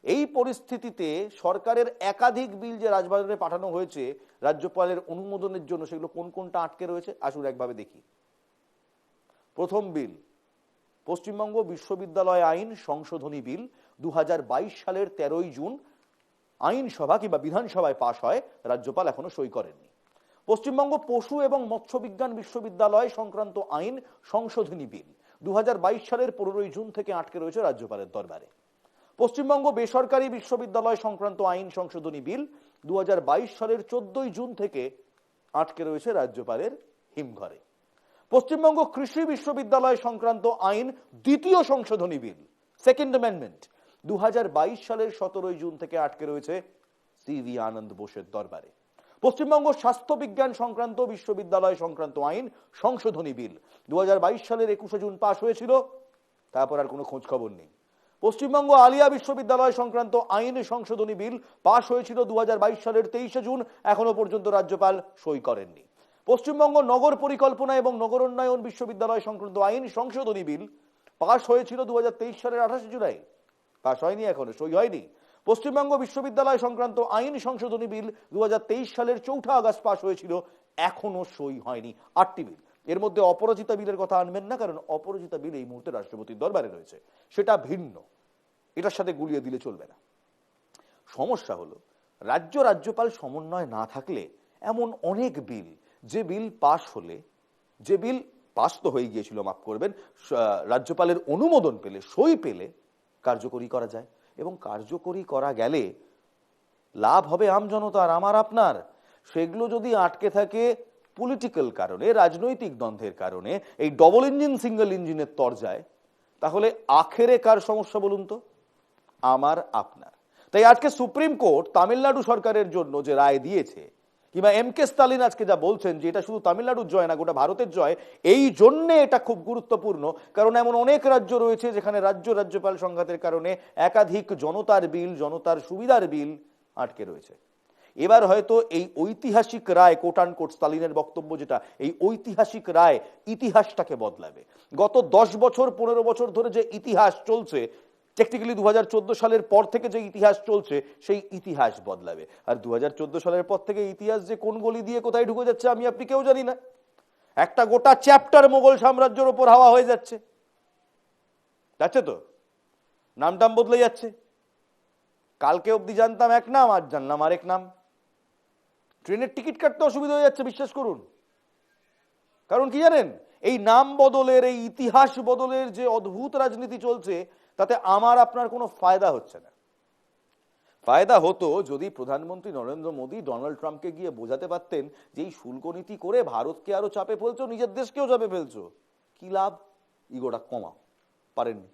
এই পরিস্থিতিতে সরকারের একাধিক বিল যে রাজভবনে পাঠানো হয়েছে রাজ্যপালের অনুমোদনের জন্য, সেগুলো কোন কোনটা আটকে রয়েছে আসুন একভাবে দেখি। প্রথম বিল, পশ্চিমবঙ্গ বিশ্ববিদ্যালয় আইন সংশোধনী বিল 2022 সালের 13ই জুন আইনসভা কিংবা বিধানসভায় পাশ হয়, রাজ্যপাল এখনো সই করেননি। পশ্চিমবঙ্গ পশু এবং মৎস্য বিজ্ঞান বিশ্ববিদ্যালয় সংক্রান্ত আইন সংশোধনী বিল 2022 সালের 15ই জুন থেকে আটকে রয়েছে রাজ্যপালের দরবারে। পশ্চিমবঙ্গ বেসরকারি বিশ্ববিদ্যালয় সংক্রান্ত আইন সংশোধনী বিল 2022 সালের 14ই জুন থেকে আটকে রয়েছে রাজ্যপালের হিমঘরে। পশ্চিমবঙ্গ কৃষি বিশ্ববিদ্যালয় সংক্রান্ত আইন দ্বিতীয় সংশোধনী বিল, সেকেন্ড অ্যামেন্ডমেন্ট, 2022 সালের 17ই জুন থেকে আটকে রয়েছে সিভি আনন্দ বোসের দরবারে। পশ্চিমবঙ্গ স্বাস্থ্য বিজ্ঞান সংক্রান্ত বিশ্ববিদ্যালয় সংক্রান্ত আইন সংশোধনী বিল 2022 সালের 21শে জুন পাশ হয়েছিল, তারপর আর কোনো খোঁজ খবর নেই। পশ্চিমবঙ্গ আলিয়া বিশ্ববিদ্যালয় সংক্রান্ত আইন সংশোধনী বিল পাশ হয়েছিল 2022 সালের 23শে জুন, এখনো পর্যন্ত রাজ্যপাল সই করেননি। পশ্চিমবঙ্গ নগর পরিকল্পনা এবং নগরোন্নয়ন বিশ্ববিদ্যালয় সংক্রান্ত আইন সংশোধনী বিল পাশ হয়েছিল 2023 সালের 28শে জুলাই, পাশ হয়নি, এখনো সই হয়নি। পশ্চিমবঙ্গ বিশ্ববিদ্যালয় সংক্রান্ত আইন সংশোধনী বিল 2023 সালের 4 আগস্ট পাশ হয়েছিল, এখনো সই হয়নি। 8টি বিল। এর মধ্যে অপরাজিতা বিলের কথা আনবেন না, কারণ অপরাজিতা বিল এই মুহূর্তে রাষ্ট্রপতির দরবারে রয়েছে, সেটা ভিন্ন, এটার সাথে গুলিয়ে দিলে চলবে না। সমস্যা হলো রাজ্যপাল সমন্বয় না থাকলে এমন অনেক বিল, যে বিল পাশ হলে, যে বিল পাশ তো হয়ে গিয়েছিল, মাফ করবেন, রাজ্যপালের অনুমোদন পেলে, সই পেলে কার্যকরী করা যায়, এবং কার্যকরী করা গেলে লাভ হবে আমজনতার, আমার আপনার। সেগুলো যদি আটকে থাকে পলিটিক্যাল কারণে, রাজনৈতিক দ্বন্দ্বের কারণে, এই ডবল ইঞ্জিন সিঙ্গেল ইঞ্জিনের তরজায়, তাহলে আখেরে কার সমস্যা বলুন তো? আমার আপনার। তাই আজকে সুপ্রিম কোর্ট তামিলনাড়ু সরকারের জন্য যে রায় দিয়েছে, কিংবা এম.কে. স্টালিন আজকে যা বলছেন যে এটা শুধু তামিলনাড়ুর জয় না, গোটা ভারতের জয়, এই জন্যে এটা খুব গুরুত্বপূর্ণ। কারণ এমন অনেক রাজ্য রয়েছে যেখানে রাজ্যপাল সংঘাতের কারণে একাধিক জনতার বিল, জনতার সুবিধার বিল আটকে রয়েছে। এবার হয়তো এই ঐতিহাসিক রায়, কোট আন কোট স্টালিনের বক্তব্য যেটা, এই ঐতিহাসিক রায় ইতিহাসটাকে বদলাবে। গত 10 বছর 15 বছর ধরে যে ইতিহাস চলছে, টেকনিক্যালি 2014 সালের পর থেকে যে ইতিহাস চলছে, সেই ইতিহাস বদলাবে। আর 2014 সালের পর থেকে ইতিহাস যে কোন গলি দিয়ে কোথায় ঢুকে যাচ্ছে আমি আপনি কেউ জানি না। একটা গোটা চ্যাপ্টার মোগল সাম্রাজ্যের উপর হাওয়া হয়ে যাচ্ছে, যাচ্ছে তো, নামটাম বদলে যাচ্ছে। কালকে অবধি জানতাম এক নাম, আজ জানলাম আরেক নাম। ট্রেনের টিকিট কাটতে অসুবিধা হয়ে যাচ্ছে, বিশ্বাস করুন। কারণ কি জানেন, এই নাম বদলের, এই ইতিহাস বদলের যে অদ্ভুত রাজনীতি চলছে, তাতে আমার আপনার কোনো ফায়দা হচ্ছে না। ফায়দা হতো যদি প্রধানমন্ত্রী নরেন্দ্র মোদী ডোনাল্ড ট্রাম্পকে গিয়ে বোঝাতে পারতেন যে এই শুল্ক নীতি করে ভারতকে আরো চাপে ফেলছো, নিজের দেশকেও চাপে ফেলছো, কি লাভ, ইগোটা কমাও। পারেননি।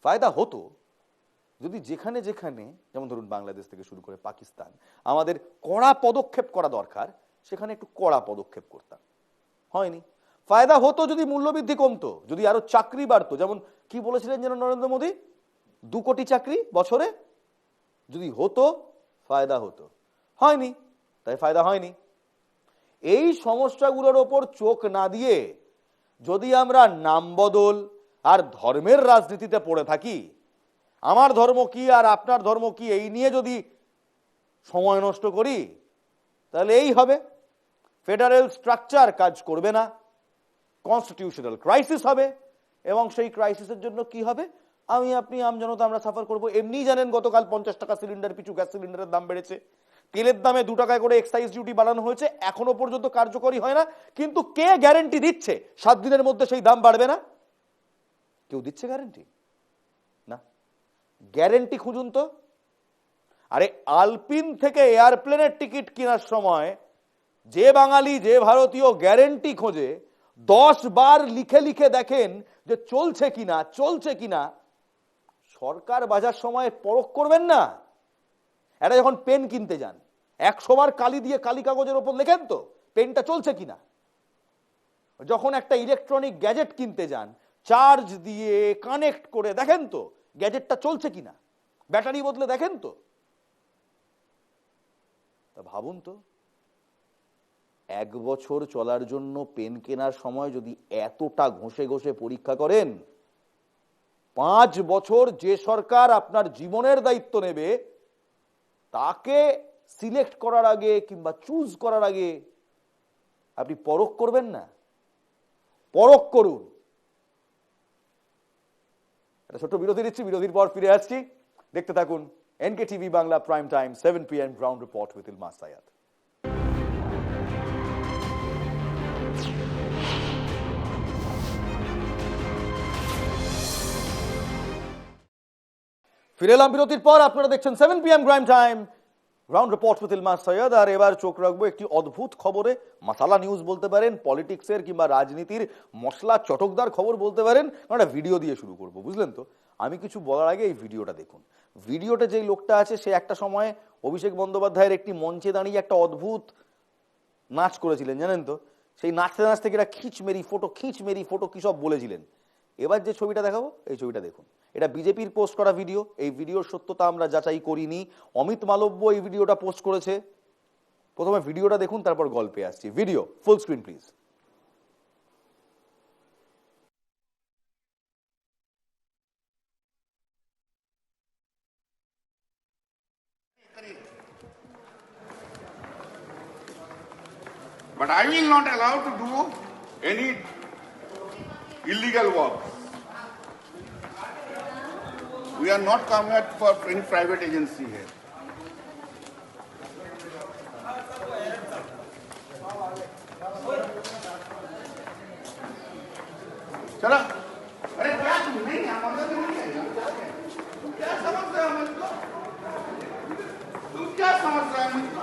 ফায়দা হতো যদি যেখানে যেখানে, যেমন ধরুন বাংলাদেশ থেকে শুরু করে পাকিস্তান, আমাদের কড়া পদক্ষেপ করা দরকার, সেখানে একটু কড়া পদক্ষেপ করতাম। হয়নি। ফায়দা হতো যদি মূল্যবৃদ্ধি কমতো, যদি আরো চাকরি বাড়তো, যেমন কি বলেছিলেন যেন নরেন্দ্র মোদী, 2 কোটি চাকরি বছরে, যদি হতো ফায়দা হতো। হয়নি, তাই ফায়দা হয়নি। এই সমস্যাগুলোর ওপর চোখ না দিয়ে যদি আমরা নাম বদল আর ধর্মের রাজনীতিতে পড়ে থাকি, আমার ধর্ম কি আর আপনার ধর্ম কি, এই নিয়ে যদি সময় নষ্ট করি, তাহলে এই হবে, ফেডারেল স্ট্রাকচার কাজ করবে না, কনস্টিটিউশনাল ক্রাইসিস হবে, এবং সেই ক্রাইসিসের জন্য কি হবে, আমি আপনি আমজনতা আমরা সাফার করব। এমনি জানেন গতকাল 50 টাকা সিলিন্ডার পিছু গ্যাস সিলিন্ডারের দাম বেড়েছে, তেলের দামে 2 টাকায় করে এক্সাইজ ডিউটি বাড়ানো হয়েছে, এখনো পর্যন্ত কার্যকরী হয় না। কিন্তু কে গ্যারান্টি দিচ্ছে 7 দিনের মধ্যে সেই দাম বাড়বে না? কেউ দিচ্ছে গ্যারান্টি? না। গ্যারান্টি খুঁজুন তো। আরে আলপিন থেকে এয়ারপ্লেনের টিকিট কেনার সময় যে বাঙালি, যে ভারতীয় গ্যারান্টি খোঁজে, 10 বার লিখে লিখে দেখেন যে চলছে কিনা, চলছে কিনা, সরকার বাজার সময় পরখ করবেন না। এটা যখন পেন কিনতে যান, 100 বার কালি দিয়ে কালি কাগজের ওপর লেখেন তো পেনটা চলছে কিনা। যখন একটা ইলেকট্রনিক গ্যাজেট কিনতে যান, চার্জ দিয়ে কানেক্ট করে দেখেন তো গ্যাজেটটা চলছে কিনা, ব্যাটারি বদলে দেখেন তো। ভাবুন তো, 1 বছর চলার জন্য পেন কেনার সময় যদি এতটা ঘষে ঘষে পরীক্ষা করেন, 5 বছর যে সরকার আপনার জীবনের দায়িত্ব নেবে তাকে সিলেক্ট করার আগে কিংবা চুজ করার আগে আপনি পরখ করবেন না? পরখ করুন। একটা ছোট্ট বিরতি দিচ্ছি, বিরতির পর ফিরে আসছি। দেখতে থাকুন NK TV Bangla prime time 7 PM ground report with Ilmas Syed. ফিরে এলাম বিরতির পর। আপনারা দেখছেন 7 PM prime time ground report with Ilmas Syed. আর এবার চোখ রাখবো একটি অদ্ভুত খবরে, মাসালা নিউজ বলতে পারেন, পলিটিক্সের কিংবা রাজনীতির মশলা চটকদার খবর বলতে পারেন। একটা ভিডিও দিয়ে শুরু করব, বুঝলেন তো? আমি কিছু বলার আগে এই ভিডিওটা দেখুন। ভিডিওতে যেই লোকটা আছে সে একটা সময় অভিষেক বন্দ্যোপাধ্যায়ের একটি মঞ্চে দাঁড়িয়ে একটা অদ্ভুত নাচ করেছিলেন, জানেন তো? সেই নাচতে নাচতে এরা খিঁচ মেরি ফটো কি সব বলেছিলেন। এবার যে ছবিটা দেখাবো, এই ছবিটা দেখুন। এটা বিজেপির পোস্ট করা ভিডিও। এই ভিডিওর সত্যতা আমরা যাচাই করিনি। অমিত মালব্য এই ভিডিওটা পোস্ট করেছে। প্রথমে ভিডিওটা দেখুন, তারপর গল্পে আসছি। Video full screen please. But I will not allow to do any illegal work. We are not coming out for any private agency here. चलो अरे क्या तुम नहीं हमारे तो नहीं है तुम क्या समझ रहे हो मुझको तुम क्या समझ रहे हो मुझको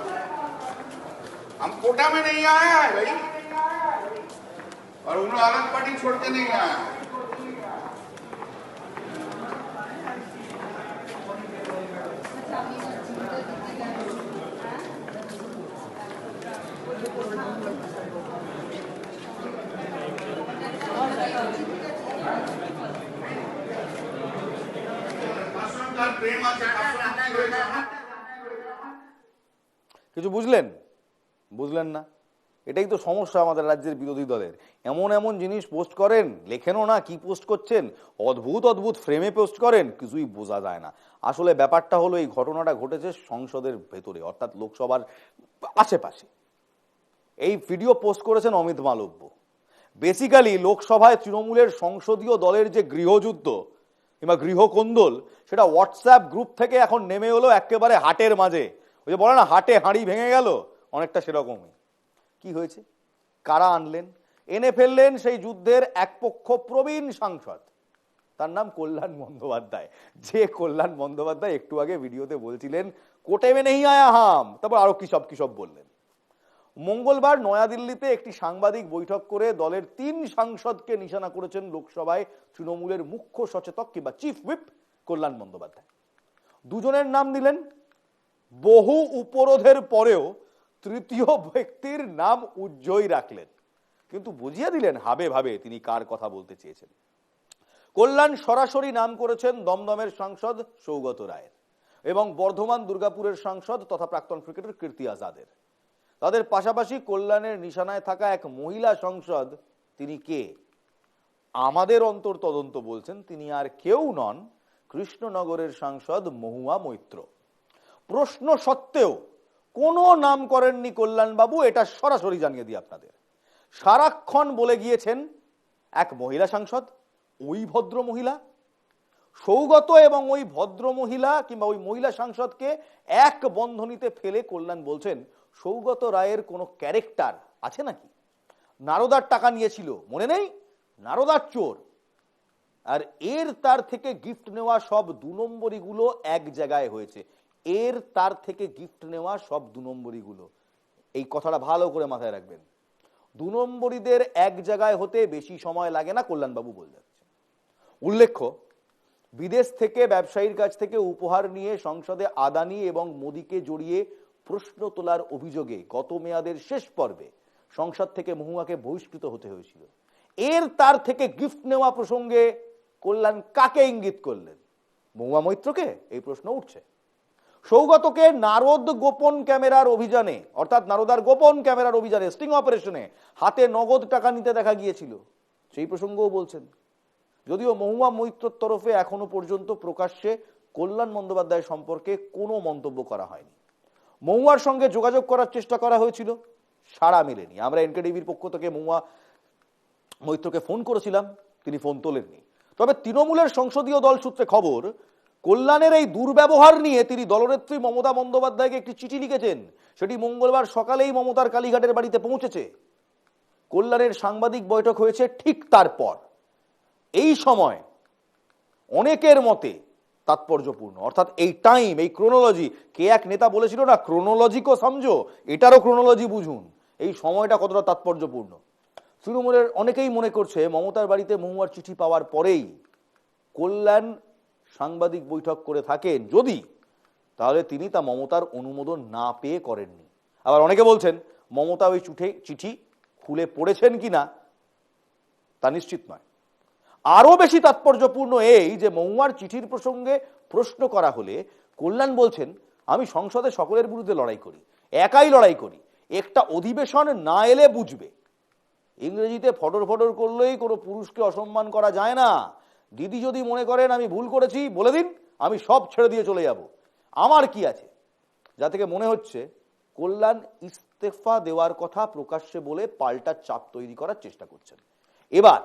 हम कोटा में नहीं आया है भाई और उन लोग अलग पार्टी छोड़ के नहीं आया है। কিছু বুঝলেন? বুঝলেন না? এটাই তো সমস্যা আমাদের রাজ্যের বিরোধী দলের। এমন এমন জিনিস পোস্ট করেন, লেখেনও না কি পোস্ট করছেন, অদ্ভুত অদ্ভুত ফ্রেমে পোস্ট করেন, কিছুই বোঝা যায় না। আসলে ব্যাপারটা হলো এই ঘটনাটা ঘটেছে সংসদের ভেতরে, অর্থাৎ লোকসভার আশেপাশে। এই ভিডিও পোস্ট করেছেন অমিত মালব্য। বেসিক্যালি লোকসভায় তৃণমূলের সংসদীয় দলের যে গৃহযুদ্ধ কিংবা গৃহকোন্দল, সেটা হোয়াটসঅ্যাপ গ্রুপ থেকে এখন নেমে এলো একেবারে হাটের মাঝে। ওই যে বলে না হাটে হাঁড়ি ভেঙে গেল, অনেকটা সেরকমই। কি হয়েছে? কারা আনলেন? এনে ফেললেন সেই যুদ্ধের এক পক্ষ প্রবীণ সাংসদ, তার নাম কল্যাণ বন্দ্যোপাধ্যায়। যে কল্যাণ বন্দ্যোপাধ্যায় একটু আগে ভিডিওতে বলছিলেন কোটে মে নেই আয়া হাম, তারপর আরো কি সব বললেন। মঙ্গলবার নয়াদিল্লিতে একটি সাংবাদিক বৈঠক করে দলের 3 সাংসদকে নিশানা করেছেন লোকসভায় তৃণমূলের মুখ্য সচেতক কিংবা চিফ হুইপ কল্যাণ বন্দ্যোপাধ্যায়। দুজনের নাম দিলেন, বহু উপরোধের পরেও তৃতীয় ব্যক্তির নাম উজ্জ্বল রাখলেন, কিন্তু বুঝিয়ে দিলেন হাবে ভাবে তিনি কার কথা বলতে চেয়েছেন। কল্যাণ সরাসরি নাম করেছেন দমদমের সাংসদ সৌগত রায়ের এবং বর্ধমান দুর্গাপুরের সাংসদ তথা প্রাক্তন ক্রিকেটার কীর্তি আজাদের। তাদের পাশাপাশি কল্যাণের নিশানায় থাকা এক মহিলা সংসদ, তিনি কে? আমাদের অন্তর তদন্ত বলছেন তিনি আর কেউ নন, কৃষ্ণনগরের সাংসদ মহুয়া মৈত্র। প্রশ্ন সত্ত্বেও কোনো নাম করেননি কল্যাণবাবু, এটা সরাসরি জানিয়ে দিই আপনাদের। সারাক্ষণ বলে গিয়েছেন এক মহিলা সাংসদ, ওই ভদ্র মহিলা। সৌগত এবং ওই ভদ্র মহিলা কিংবা ওই মহিলা সাংসদকে এক বন্ধনীতে ফেলে কল্যাণ বলছেন সৌগত রায়ের কোনো ক্যারেক্টার আছে নাকি? নারদার টাকা নিয়েছিল, মনে নেই? নারদার চোর। আর এর তার থেকে গিফট নেওয়া সব 2 নম্বরীগুলো এক জায়গায় হয়েছে। এর তার থেকে গিফট নেওয়া সব 2 নম্বরীগুলো, এই কথাটা ভালো করে মাথায় রাখবেন। 2 নম্বরীদের এক জায়গায় হতে বেশি সময় লাগে না, কল্যাণবাবু বলে যাচ্ছে। উল্লেখ্য, বিদেশ থেকে ব্যবসায়ীর কাছ থেকে উপহার নিয়ে সংসদে আদানি এবং মোদিকে জড়িয়ে প্রশ্ন তোলার অভিযোগে গত মেয়াদের শেষ পর্বে সংসদ থেকে মহুয়াকে বহিষ্কৃত হতে হয়েছিল। এর তার থেকে গিফট নেওয়া প্রসঙ্গে কল্যাণ কাকে ইঙ্গিত করলেন? মহুয়া মৈত্রকে? এই প্রশ্ন উঠছে। সৌগতকে নারদ গোপন ক্যামেরার অভিযানে, অর্থাৎ নারদার গোপন ক্যামেরার অভিযানে, স্টিং অপারেশনে হাতে নগদ টাকা নিতে দেখা গিয়েছিল, সেই প্রসঙ্গও বলছেন। যদিও মহুয়া মৈত্রর তরফে এখনো পর্যন্ত প্রকাশ্যে কল্যাণ বন্দ্যোপাধ্যায় সম্পর্কে কোনো মন্তব্য করা হয়নি। মহুয়ার সঙ্গে যোগাযোগ করার চেষ্টা করা হয়েছিল, সাড়া মেলেনি। আমরা এনকেটিভির পক্ষ থেকে মহুয়া মৈত্রকে ফোন করেছিলাম, তিনি ফোন তোলেননি। তবে তৃণমূলের সংসদীয় দল সূত্রে খবর, কল্যাণের এই দুর্ব্যবহার নিয়ে তিনি দলনেত্রী মমতা বন্দ্যোপাধ্যায়কে একটি চিঠি লিখেছেন। সেটি মঙ্গলবার সকালেই মমতার কালীঘাটের বাড়িতে পৌঁছেছে। কল্যাণের সাংবাদিক বৈঠক হয়েছে ঠিক তারপর। এই সময় অনেকের মতে তাৎপর্যপূর্ণ, অর্থাৎ এই টাইম, এই ক্রোনোলজি, কে এক নেতা বলেছিল না, ক্রোনোলজিকও সমঝো, এটারও ক্রোনোলজি বুঝুন, এই সময়টা কতটা তাৎপর্যপূর্ণ। তৃণমূলের অনেকেই মনে করছে মমতার বাড়িতে মহুয়ার চিঠি পাওয়ার পরেই কল্যাণ সাংবাদিক বৈঠক করে থাকেন যদি, তাহলে তিনি তা মমতার অনুমোদন না পেয়ে করেননি। আবার অনেকে বলছেন মমতা ওই চিঠি খুলে পড়েছেন কিনা তা নিশ্চিত নয়। আরো বেশি তাৎপর্যপূর্ণ এই যে মহুয়ার চিঠির প্রসঙ্গে প্রশ্ন করা হলে কল্যাণ বলছেন, আমি সংসদে সকলের বিরুদ্ধে লড়াই করি, একাই লড়াই করি, একটা অধিবেশন না এলে বুঝবে। ইংরেজিতে ফটর ফটর করলেই কোনো পুরুষকে অসম্মান করা যায় না। দিদি যদি মনে করেন আমি ভুল করেছি বলে দিন, আমি সব ছেড়ে দিয়ে চলে যাব, আমার কি আছে। যা থেকে মনে হচ্ছে কল্যাণ ইস্তফা দেওয়ার কথা প্রকাশ্যে বলে পাল্টা চাপ তৈরি করার চেষ্টা করছেন। এবার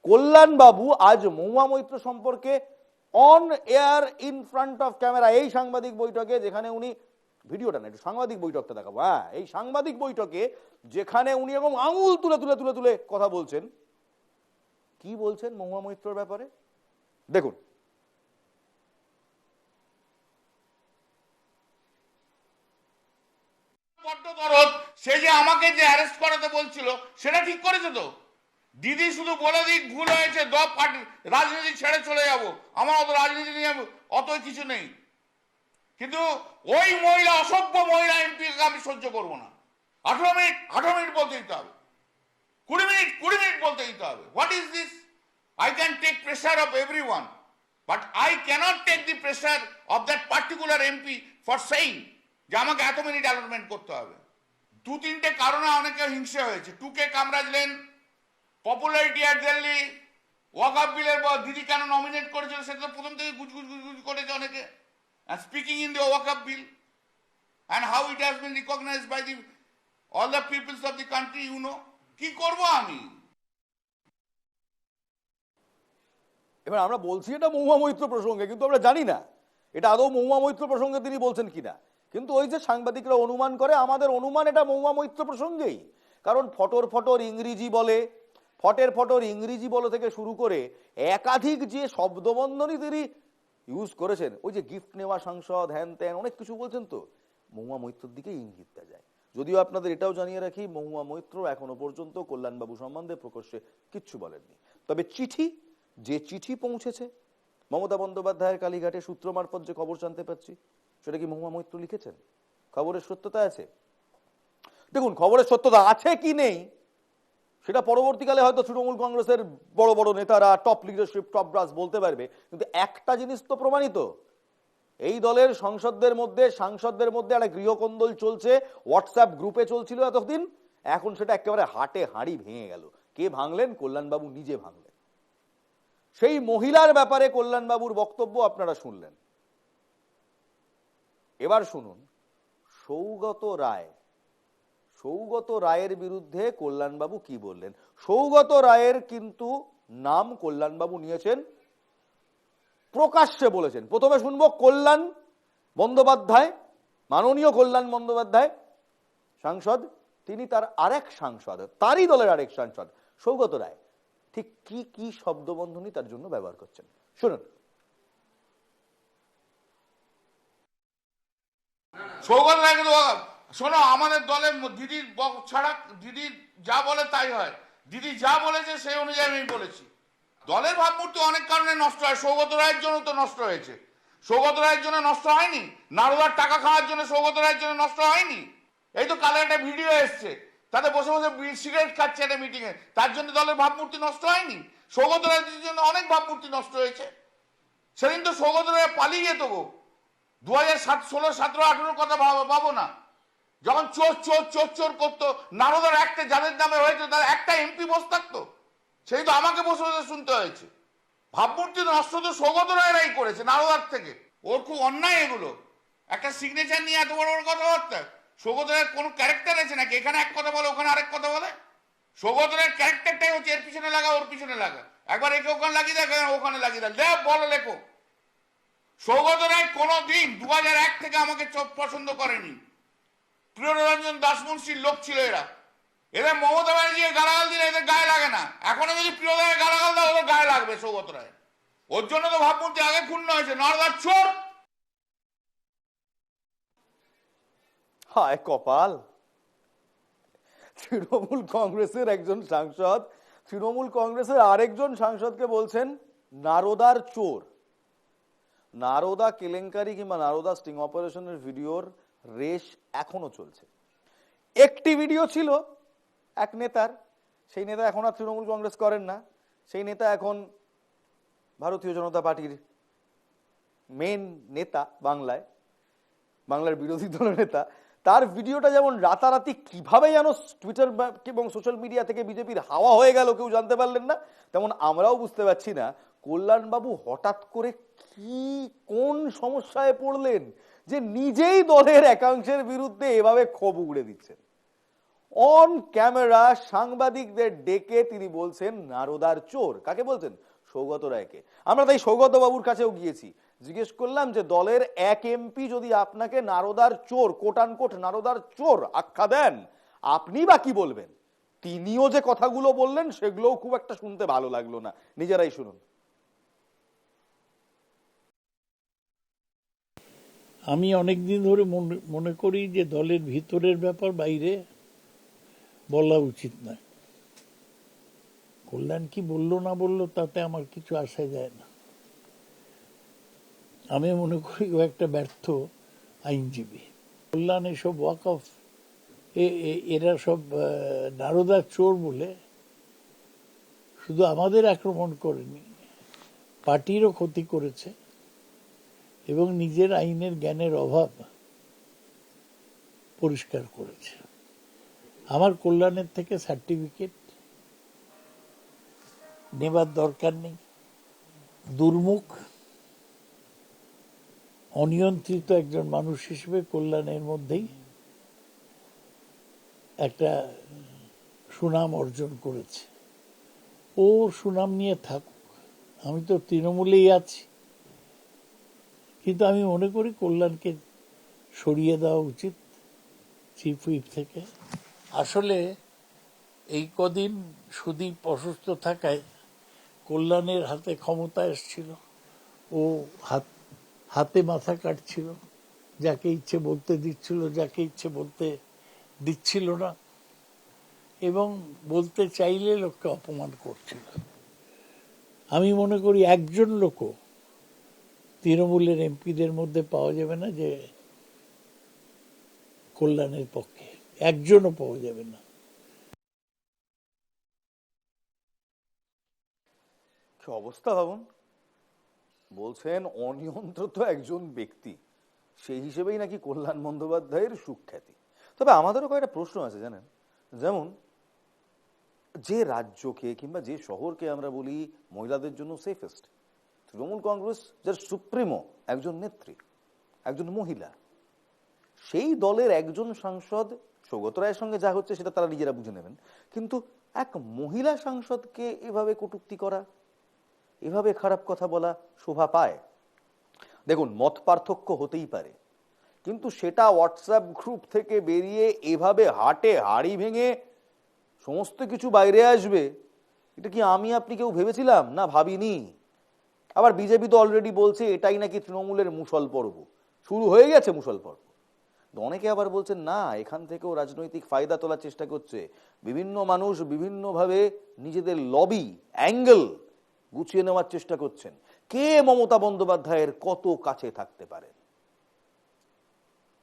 কল্যাণ বাবু আজ মহুয়া মৈত্র সম্পর্কে on air in front of camera, এই সাংবাদিক বৈঠকে যেখানে উনি, ভিডিওটা না, একটু সাংবাদিক বৈঠকটা দেখাবো, হ্যাঁ, এই সাংবাদিক বৈঠকে যেখানে উনি এরকম আঙুল তুলে তুলে তুলে তুলে কথা বলছেন, কি বলছেন মহুয়া মৈত্রর ব্যাপারে দেখুন। সে যে আমাকে যে অ্যারেস্ট করাতে বলছিল সেটা ঠিক করেছে তো। দিদি শুধু বলে দিক ভুল হয়েছে, রাজনীতি ছেড়ে চলে যাব, আমার অত রাজনীতি নিয়ে অত কিছু নেই। কিন্তু ওই মহিলা, অসভ্য মহিলা এমপিকে আমি সহ্য করবো না। 18 মিনিট বলতে দিতে হবে, 20 মিনিট বলতে দিতে হবে। What is this? I can take pressure of everyone, but I cannot take the pressure of that particular MP for saying যে আমাকে এত মিনিট অ্যালটমেন্ট করতে হবে। 2-3টে কারণে অনেকে হিংসা হয়েছে। টুকে কামরাজলেন, পপুলারিটি অ্যাট দিল্লি, ওয়াকআপ বিলের দিদি কেন নমিনেট করেছিল সেটা তো প্রথম থেকে গুজ করেছে অনেকে। And speaking in the ওয়াকআপ bill and how it has been recognized by all the peoples of the country, you know, কি করব আমি? এবার আমরা বলছি এটা মহুয়া মৈত্র প্রসঙ্গে, কিন্তু আমরা জানি না এটা আদৌ মহুয়া মৈত্র প্রসঙ্গে তিনি বলছেন কিনা। কিন্তু ওই যে সাংবাদিকরা অনুমান করে, আমাদের অনুমান এটা মহুয়া মৈত্র প্রসঙ্গেই। কারণ ফটর ফটর ইংরেজি বলে, ফটর ইংরেজি বলে থেকে শুরু করে একাধিক যে শব্দবন্ধনী তিনি ইউজ করেছেন, ওই যে গিফট নেওয়া সাংসদ, হ্যান ত্যান, অনেক কিছু বলছেন, তো মহুয়া মৈত্রর দিকে ইঙ্গিতটা যায়। যদিও আপনাদের এটাও জানিয়ে রাখি, মহুয়া মৈত্র এখনো পর্যন্ত কল্যাণবাবু সম্বন্ধে প্রকাশ্যে কিচ্ছু বলেননি। তবে যে চিঠি পৌঁছেছে মমতা বন্দ্যোপাধ্যায়ের কালীঘাটে, সূত্র মারফত যে খবর জানতে পারছি, সেটা কি মহুয়া মৈত্র লিখেছেন? খবরের সত্যতা আছে? দেখুন, খবরের সত্যতা আছে কি নেই সেটা পরবর্তীকালে হয়তো তৃণমূল কংগ্রেসের বড় বড় নেতারা, টপ লিডারশিপ, টপ ব্রাস বলতে পারবে। কিন্তু একটা জিনিস তো প্রমাণিত, এই দলের সাংসদদের মধ্যে একটা গৃহকন্দল চলছে, হোয়াটসঅ্যাপ গ্রুপে চলছিল এতদিন, এখন সেটা একেবারে হাটে হাঁড়ি ভেঙে গেল। কে ভাঙলেন? কল্যাণবাবু নিজে ভাঙলেন। সেই মহিলার ব্যাপারে কল্যাণবাবুর বক্তব্য আপনারা শুনলেন। এবার শুনুন সৌগত রায়ের বিরুদ্ধে কল্যাণবাবু কি বললেন। সৌগত রায়ের কিন্তু নাম কল্যাণবাবু নিয়েছেন, প্রকাশ্যে বলেছেন। প্রথমে শুনবো কল্যাণ বন্দ্যোপাধ্যায়, মাননীয় কল্যাণ বন্দ্যোপাধ্যায় সাংসদ, তিনি তার আরেক সাংসদ, তারই দলের আরেক সাংসদ সৌগত রায় ঠিক কি কি শব্দবন্ধনী তার জন্য ব্যবহার করছেন, শুনুন। সৌগত রায় কিন্তু, শোনো, আমাদের দলের দিদির ছাড়া দিদি যা বলে তাই হয়। দিদি যা বলেছে সেই অনুযায়ী আমি বলেছি। দলের ভাবমূর্তি অনেক কারণে নষ্ট হয়, সৌগত রায়ের জন্য তো নষ্ট হয়েছে। সৌগত রায়ের জন্য নষ্ট হয়নি, নারদার টাকা খাওয়ার জন্য সৌগত রায়ের জন্য নষ্ট হয়নি। এই তো কালে একটা ভিডিও এসছে, তাতে বসে বসে সিগারেট খাচ্ছে একটা মিটিং এ, তার জন্য দলের ভাবমূর্তি নষ্ট হয়নি। সৌগত রায়ের জন্য অনেক ভাবমূর্তি নষ্ট হয়েছে। সেদিন তো সৌগত রায় পালিয়ে যেত গো। 2016, 17, 18 কথা ভাবো না, যখন চোর করতো, নারদার একটা যাদের নামে হয়েছে তার একটা এমপি বসে থাকতো, সেই তো আমাকে বসে বসে শুনতে হয়েছে। ভাবমূর্তি নষ্ট তো সৌগত রায়রাই করেছে নারদার থেকে। ওর খুব অন্যায় এগুলো, একটা সিগনেচার নিয়ে এত বড় বড় কথাবার্তা। সৌগত রায়ের কোনো ক্যারেক্টার আছে নাকি? এখানে এক কথা বলে ওখানে আরেক কথা বলে। সৌগত রায়ের ক্যারেক্টারটাই হচ্ছে এর পিছনে লাগা ওর পিছনে লাগা, একবার একে ওখানে লাগিয়ে দেয় ওখানে লাগিয়ে দেয়, দেখ বলো লেখো। সৌগত রায় কোনোদিন 2001 থেকে আমাকে পছন্দ করেনি। প্রিয়রঞ্জন দাসমুন্সির লোক ছিল এরা। এদের মমতা ব্যানার্জি গালাগাল দিলে এদের গায়ে লাগে না, এখনো যদি প্রিয়দায় গালাগাল দেয় ওদের গায়ে লাগবে সৌগত রায়। ওর জন্য তো ভাবমূর্তি আগে ক্ষুণ্ণ হয়েছে, নরদার চোর। হায় কপাল, তৃণমূল কংগ্রেসের একজন সাংসদ তৃণমূল কংগ্রেসের আরেকজন সাংসদকে বলছেন নারদার চোর। নারদা কেলেঙ্কারি কিংবা নারদা স্টিং অপারেশনের ভিডিওর রেশ এখনো চলছে। একটি ভিডিও ছিল এক নেতার, সেই নেতা এখন আর তৃণমূল কংগ্রেস করেন না, সেই নেতা এখন ভারতীয় জনতা পার্টির মেন নেতা, বাংলার বিরোধী দলের নেতা। তার ভিডিওটা যেমন রাতারাতি কিভাবে যেন টুইটার এবং সোশ্যাল মিডিয়া থেকে বিজেপির হাওয়া হয়ে গেল কেউ জানতে পারলেন না, তেমন আমরাও বুঝতে পারছি না কল্যাণবাবু হঠাৎ করে কি কোন সমস্যায় পড়লেন যে নিজেই দলের একাংশের বিরুদ্ধে এভাবে ক্ষোভ উগড়ে দিচ্ছেন। অন ক্যামেরা সাংবাদিকদের ডেকে তিনি বলছেন নারদার চোর। কাকে বলছেন? সৌগত রায়কে। আমরা তাই সৌগত বাবুর কাছেও গিয়েছি, জিজ্ঞেস করলাম যে দলের এক এমপি যদি আপনাকে নারদার চোর, কোট আনকোট নারদার চোর আখ্যা দেন, আপনি বা কি বলবেন? তিনিও যে কথাগুলো বললেন সেগুলোও খুব একটা শুনতে ভালো লাগলো না, নিজেরাই শুনুন। আমি অনেক দিন ধরে মনে করি যে দলের ভিতরের ব্যাপার বাইরে বলা উচিত নয়। কল্যাণ কি বললো না বললো তাতে আমার কিছু আসা যায় না। আমি মনে করি ও একটা ব্যর্থ আইনজীবী। কল্যাণ এসব ওয়াক অফ এরা সব নারদার চোর বলে শুধু আমাদের আক্রমণ করেনি, পার্টিরও ক্ষতি করেছে এবং নিজের আইনের জ্ঞানের অভাব পরিষ্কার করেছে। আমার কল্যাণের থেকে সার্টিফিকেট নেবার দরকার নেই। দুর্মুখ অনিয়ন্ত্রিত একজন মানুষ হিসেবে কল্যাণের মধ্যেই একটা সুনাম অর্জন করেছে। ও সুনাম নিয়ে থাকুক, আমি তো তৃণমূলেই আছি, কিন্তু আমি মনে করি কল্যাণকে সরিয়ে দেওয়া উচিত চিফ হুইপ থেকে। আসলে এই কদিন সুদীপ অসুস্থ থাকায় কল্যাণের হাতে ক্ষমতা এসেছিল, ও হাতে মাথা কাটছিল, যাকে ইচ্ছে বলতে দিচ্ছিল, যাকে ইচ্ছে বলতে দিচ্ছিল না, এবং বলতে চাইলে লোককে অপমান করছিল। আমি মনে করি একজন লোকও তৃণমূলের এমপিদের মধ্যে পাওয়া যাবে না যে কল্যাণের পক্ষে, একজনও পাওয়া যাবে না। কি অবস্থা ভাবুন, বলছেন অনিয়ন্ত্রিত একজন ব্যক্তি, সেই হিসেবেই নাকি কল্যাণ বন্দ্যোপাধ্যায়ের সুখ্যাতি। তবে আমাদেরও কয়েকটা প্রশ্ন আছে জানেন, যেমন যে রাজ্যকে কিংবা যে শহরকে আমরা বলি মহিলাদের জন্য সেফেস্ট, তৃণমূল কংগ্রেস যার সুপ্রিমো একজন নেত্রী, একজন মহিলা, সেই দলের একজন সাংসদ, সৌগত রায়ের সঙ্গে যা হচ্ছে সেটা তারা নিজেরা বুঝে নেবেন, কিন্তু এক মহিলা সাংসদকে এভাবে কটূক্তি করা, এভাবে খারাপ কথা বলা শোভা পায়? দেখুন, মত পার্থক্য হতেই পারে, কিন্তু সেটা হোয়াটসঅ্যাপ গ্রুপ থেকে বেরিয়ে এভাবে হাটে হাড়ি ভেঙে সমস্ত কিছু বাইরে আসবে, এটা কি আমি আপনি কেউ ভেবেছিলাম? না, ভাবিনি। আবার বিজেপি তো অলরেডি বলছে এটাই নাকি তৃণমূলের মুসল পর্ব, শুরু হয়ে গেছে মুসল পর্ব। অনেকে আবার বলছেন না, এখান থেকেও রাজনৈতিক ফায়দা তোলার চেষ্টা করছে, বিভিন্ন মানুষ বিভিন্নভাবে নিজেদের লবি অ্যাঙ্গেল গুছিয়ে নেওয়ার চেষ্টা করছেন। কে মমতা বন্দ্যোপাধ্যায়ের কত কাছে থাকতে পারেন?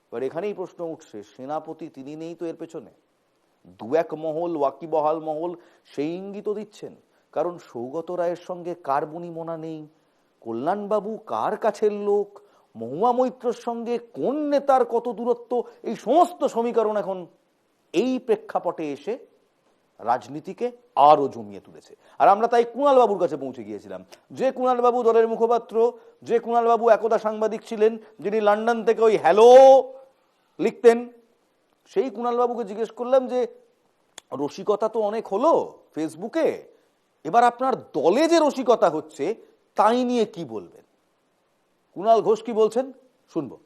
এবার এখানেই প্রশ্ন উঠছে, সেনাপতি তিনি নেই তো এর পেছনে? দু এক মহল, ওয়াকিবহাল মহল সেই ইঙ্গিত দিচ্ছেন, কারণ সৌগত রায়ের সঙ্গে কার বনিমনা নেই, কল্যাণবাবু কার কাছের লোক, মহুয়া মৈত্রর সঙ্গে কোন নেতার কত দূরত্ব, এই সমস্ত সমীকরণ এখন এই প্রেক্ষাপটে এসে রাজনীতিকে আরো জমিয়ে তুলেছে। আর আমরা তাই কুণাল বাবুর কাছে পৌঁছে গিয়েছিলাম, যে কুণাল বাবু দলের মুখপাত্র, যে কুণাল বাবু একদা সাংবাদিক ছিলেন, যিনি লন্ডন থেকে ওই হ্যালো লিখতেন, সেই কুণাল বাবুকে জিজ্ঞেস করলাম যে রসিকতা তো অনেক হলো ফেসবুকে, এবার আপনার দলে যে রসিকতা হচ্ছে তাই নিয়ে কি বলবেন? কুণাল ঘোষ কি বলছেন শুনবো।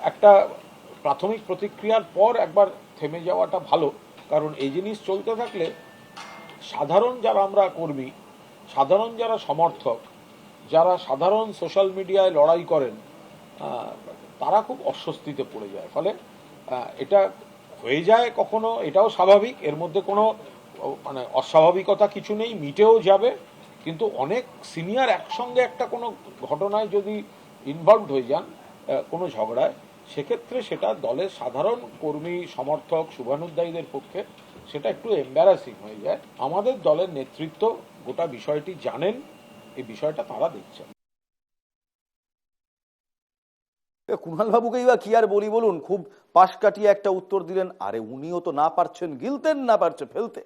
একটা প্রাথমিক প্রতিক্রিয়ার পর একবার থেমে যাওয়াটা ভালো, কারণ এই জিনিস চলতে থাকলে সাধারণ যারা আমরা কর্মী, সাধারণ যারা সমর্থক, যারা সাধারণ সোশ্যাল মিডিয়ায় লড়াই করেন, তারা খুব অস্বস্তিতে পড়ে যায়। ফলে এটা হয়ে যায় কখনো, এটাও স্বাভাবিক, এর মধ্যে কোনো মানে অস্বাভাবিকতা কিছু নেই, মিটেও যাবে। কিন্তু অনেক সিনিয়র একসঙ্গে একটা কোনো ঘটনায় যদি ইনভলভড হয়ে যান কোনো ঝগড়ায়, সেক্ষেত্রে সেটা দলের সাধারণ কর্মী সমর্থক শুভানুধ্যায়ীদের পক্ষে সেটা একটু এম্বারাসিং হয়ে যায়। আমাদের দলের নেতৃত্ব গোটা বিষয়টি জানেন, এই বিষয়টা তারা দেখছেন। কুণাল বাবুকেই বা কি আর বলি বলুন, খুব পাশ কাটিয়ে একটা উত্তর দিলেন, আরে উনিও তো না পারছেন গিলতেন, না পারছে ফেলতে,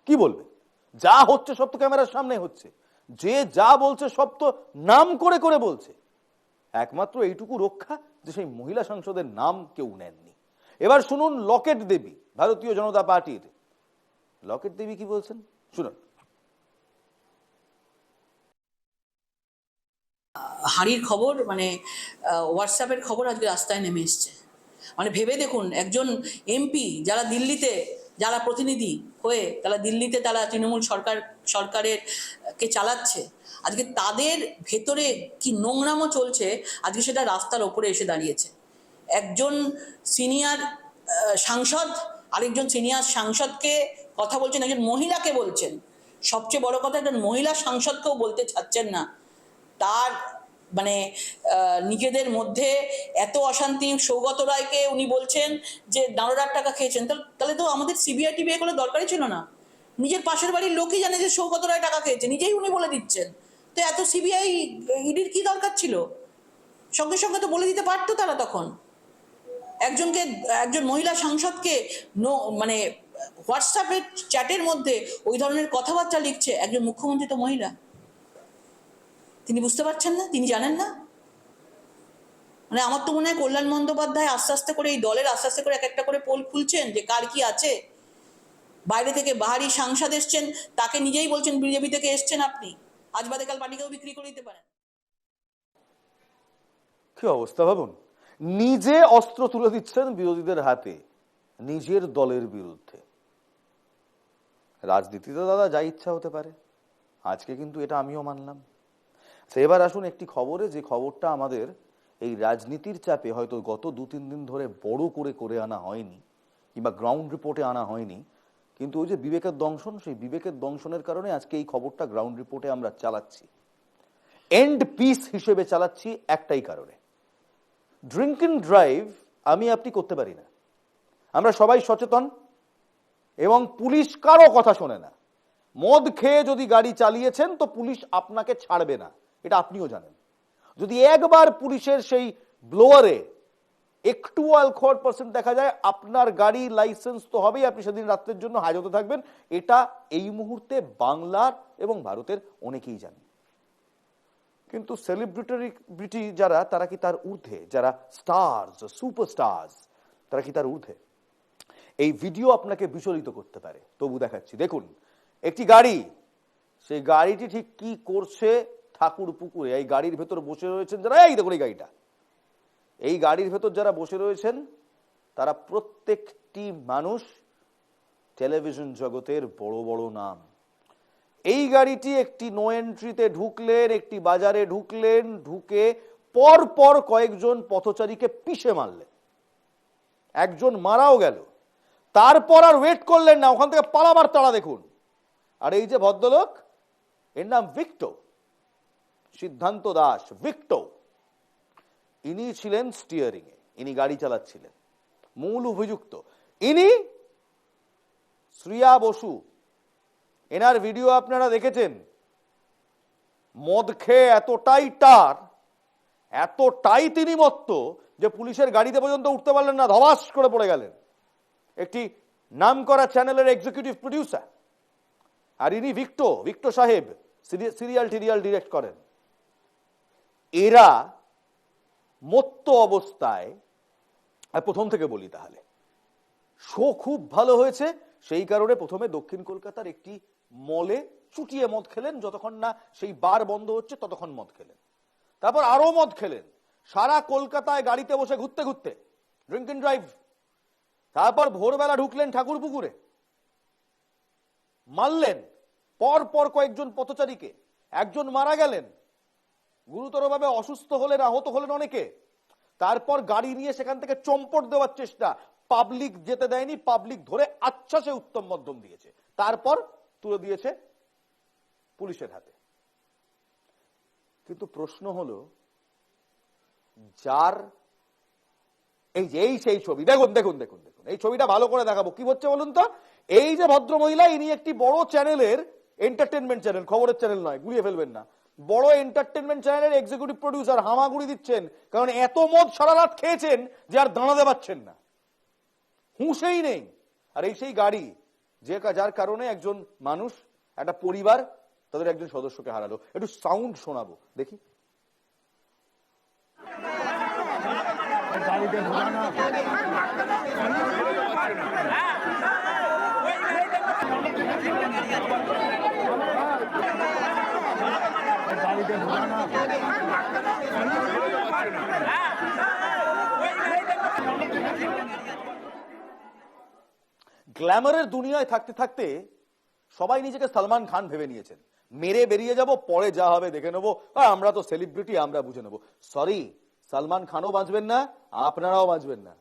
কি বলবে? যা হচ্ছে সব তো ক্যামেরার সামনে হচ্ছে, যে যা বলছে সব তো নাম করে করে বলছে। একমাত্র এইটুকু রক্ষা যে সেই মহিলা সাংসদের নাম কেউ নেননি। এবার শুনুন লকেট দেবী, ভারতীয় জনতা পার্টির লকেট দেবী কি বলছেন শুনুন। হাঁড়ির খবর মানে হোয়াটসঅ্যাপের খবর আজকে রাস্তায় নেমে এসছে। মানে ভেবে দেখুন, একজন এমপি যারা দিল্লিতে, যারা প্রতিনিধি হয়ে তারা দিল্লিতে তারা তৃণমূল সরকারের কে চালাচ্ছে, আজকে তাদের ভেতরে কি নোংরামো চলছে আজকে সেটা রাস্তার ওপরে এসে দাঁড়িয়েছে। একজন সিনিয়র সাংসদ আরেকজন সিনিয়র সাংসদকে কথা বলছেন, একজন মহিলাকে বলছেন, সবচেয়ে বড় কথা একজন মহিলা সাংসদকেও বলতে চাচ্ছেন না। তার মানে নিজেদের মধ্যে এত অশান্তি। সৌগত রায়কে উনি বলছেন যে দাঁড়ার টাকা খেয়েছেন, তাহলে তো আমাদের সিবিআই টিবিআই কোনো দরকারই ছিল না। নিজের পাশের বাড়ির লোকই জানে যে সৌগত রায় টাকা খেয়েছে, নিজেই উনি বলে দিচ্ছেন, তো এত সিবিআই ইডির কি দরকার ছিল? সঙ্গে সঙ্গে তো বলে দিতে পারতো তারা তখন। একজন মহিলা সাংসদকে মানে হোয়াটসঅ্যাপের চ্যাটের মধ্যে ওই ধরনের কথাবার্তা লিখছে একজন মুখ্যমন্ত্রী তো মহিলা। তিনি বুঝতে পারছেন না? তিনি জানেন না? মানে আমার তো মনে হয় কল্যাণ বন্দ্যোপাধ্যায় আস্তে আস্তে করে এই দলের আস্তে আস্তে করে এক একটা করে পোল খুলছেন যে কার কি আছে। বাইরে থেকে বাহারি সাংসদ এসছেন, তাকে নিজেই বলছেন বিজেপি থেকে এসছেন আপনি, আজ বাদে কাল পার্টিকেও বিক্রি করে দিতে পারেন। কি অবস্থা ভাবুন, নিজে অস্ত্র তুলে দিচ্ছেন বিরোধীদের হাতে নিজের দলের বিরুদ্ধে। রাজনীতিতে দাদা যা ইচ্ছা হতে পারে, আজকে কিন্তু এটা আমিও মানলাম। এবার আসুন একটি খবরে, যে খবরটা আমাদের এই রাজনীতির চাপে হয়তো গত 2-3 দিন ধরে বড় করে করে আনা হয়নি, কিংবা গ্রাউন্ড রিপোর্টে আনা হয়নি, কিন্তু ওই যে বিবেকের দংশন, সেই বিবেকের দংশনের কারণে আজকে এই খবরটা গ্রাউন্ড রিপোর্টে আমরা চালাচ্ছি। এন্ড পিস হিসেবে চালাচ্ছি একটাই কারণে, ড্রিঙ্ক এন্ড ড্রাইভ আমি আপনি করতে পারি না, আমরা সবাই সচেতন, এবং পুলিশ কারো কথা শোনে না। মদ খেয়ে যদি গাড়ি চালিয়েছেন তো পুলিশ আপনাকে ছাড়বে না, এটা আপনিও জানেন। যদি একবার পুলিশের সেই ব্লোয়ারে একটু অ্যালকোহল পার্সেন্ট দেখা যায়, আপনার গাড়ি লাইসেন্স তো হবেই, আপনি সেদিন রাত্রের জন্য হাজতে থাকবেন। এটা এই মুহূর্তে বাংলার এবং ভারতের অনেকেই জানেন। কিন্তু সেলিব্রিটি যারা, তারা কি তার ঊর্ধ্বে? যারা স্টার্স, সুপারস্টার্স, তারা কি তার ঊর্ধ্বে? এই ভিডিও আপনাকে বিচলিত করতে পারে, তবু দেখাচ্ছি। দেখুন একটি গাড়ি, সেই গাড়িটি ঠিক কি করছে ঠাকুর পুকুরে। এই গাড়ির ভেতর বসে রয়েছেন যারা, এই দেখুন এই গাড়িটা, এই গাড়ির ভেতর যারা বসে রয়েছেন তারা প্রত্যেকটি মানুষ টেলিভিশন জগতের বড় বড় নাম। এই গাড়িটি একটি নো এন্ট্রিতে ঢুকলেন, একটি বাজারে ঢুকলেন, ঢুকে পর পর কয়েকজন পথচারীকে পিষে মারলেন, একজন মারাও গেল। তারপর আর ওয়েট করলেন না, ওখান থেকে পালাবার তাড়া দেখুন। আর এই যে ভদ্রলোক, এর নাম ভিক্টো, সিদ্ধান্ত দাস ভিক্টো, ইনি ছিলেন স্টিয়ারিং এ, ইনি গাড়ি চালাচ্ছিলেন। মূল অভিযুক্ত ইনি শ্রিয়া বসু, এনার ভিডিও আপনারা দেখেছেন। মদ খেয়ে এতটাই তিনি মত্ত যে পুলিশের গাড়িতে পর্যন্ত উঠতে পারলেন না, ধবাস করে পড়ে গেলেন। একটি নামকরা চ্যানেলের এক্সিকিউটিভ প্রডিউসার, আর ইনি ভিক্টো সাহেব সিরিয়াল টিরিয়াল ডিরেক্ট করেন। এরা মত্ত অবস্থায়, প্রথম থেকে বলি তাহলে, শো খুব ভালো হয়েছে সেই কারণে প্রথমে দক্ষিণ কলকাতার একটি মলে চুটিয়ে মদ খেলেন, যতক্ষণ না সেই বার বন্ধ হচ্ছে ততক্ষণ মদ খেলেন। তারপর আরো মদ খেলেন সারা কলকাতায় গাড়িতে বসে ঘুরতে ঘুরতে, ড্রিঙ্ক এন্ড ড্রাইভ। তারপর ভোরবেলা ঢুকলেন ঠাকুরপুকুরে, মারলেন পর পর কয়েকজন পথচারীকে, একজন মারা গেলেন, গুরুতরভাবে অসুস্থ হলেন, আহত হলেন অনেকে। তারপর গাড়ি নিয়ে সেখান থেকে চম্পট দেওয়ার চেষ্টা, পাবলিক যেতে দেয়নি, পাবলিক ধরে আচ্ছাসে উত্তম মধ্যম দিয়েছে, তারপর তুলে দিয়েছে পুলিশের হাতে। কিন্তু প্রশ্ন হলো, যার এই সেই ছবি, দেখুন দেখুন দেখুন দেখুন এই ছবিটা ভালো করে দেখাবো কি হচ্ছে বলুন তো। এই যে ভদ্রমহিলা, ইনি একটি বড় চ্যানেলের, এন্টারটেনমেন্ট চ্যানেল, খবরের চ্যানেল নয়, গুলিয়ে ফেলবেন না, বড় এন্টারটেনমেন্ট চ্যানেলের এক্সিকিউটিভ প্রডিউসার, হামাগুড়ি দিচ্ছেন কারণ এত মদ সারা রাত খেয়েছেন যে আর দাঁড়াতে পারছেন না, হুঁশেই নেই। আর এই সেই গাড়ি যার কারণে একজন মানুষ, একটা পরিবার তাদের একজন সদস্যকে হারালো। একটু সাউন্ড শোনাবো দেখি। গ্ল্যামারের দুনিয়ায় থাকতে থাকতে সবাই নিজেকে সালমান খান ভেবে নিয়েছেন, মেরে বেরিয়ে যাব, পরে যা হবে দেখে নেবো, আমরা তো সেলিব্রিটি, আমরা বুঝে নেবো। সরি, সালমান খানও বাঁচবেন না, আপনারাও বাঁচবেন না।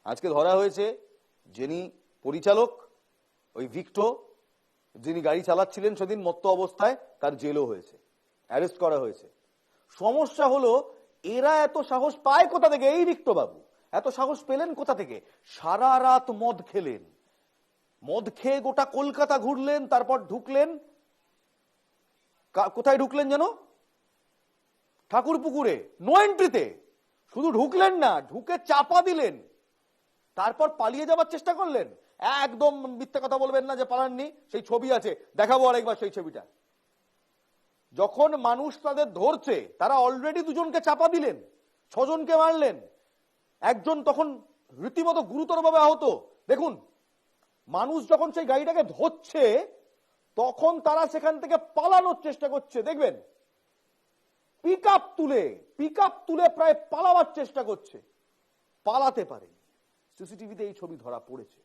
আজকে ধরা হয়েছে যিনি পরিচালক, ওই ভিক্টো, যিনি গাড়ি চালাচ্ছিলেন সেদিন মত্ত অবস্থায়, তার জেলও হয়েছে, অ্যারেস্ট করা হয়েছে। সমস্যা হলো এরা এত সাহস পায় কোথা থেকে? এই ভিক্টো বাবু এত সাহস পেলেন কোথা থেকে? সারা রাত মদ খেলেন, মদ খেয়ে গোটা কলকাতা ঘুরলেন, তারপর ঢুকলেন কোথায়? ঢুকলেন যেন ঠাকুরপুকুরে, নো এন্ট্রিতে। শুধু ঢুকলেন না, ঢুকে চাপা দিলেন, তারপর পালিয়ে যাবার চেষ্টা করলেন। একদম মিথ্যে কথা বলবেন না যে পালাননি, সেই ছবি আছে, দেখাবো আরেকবার সেই ছবিটা। যখন মানুষ তাদের ধরছে, তারা অলরেডি দুজনকে চাপা দিলেন, 6 জনকে মারলেন, একজন তখন রীতিমতো গুরুতরভাবে আহত। দেখুন, মানুষ যখন সেই গাড়িটাকে ধরছে তখন তারা সেখান থেকে পালানোর চেষ্টা করছে, দেখবেন পিক আপ তুলে প্রায় পালাবার চেষ্টা করছে, পালাতে পারে। সিসিটিভিতে এই ছবি ধরা পড়েছে।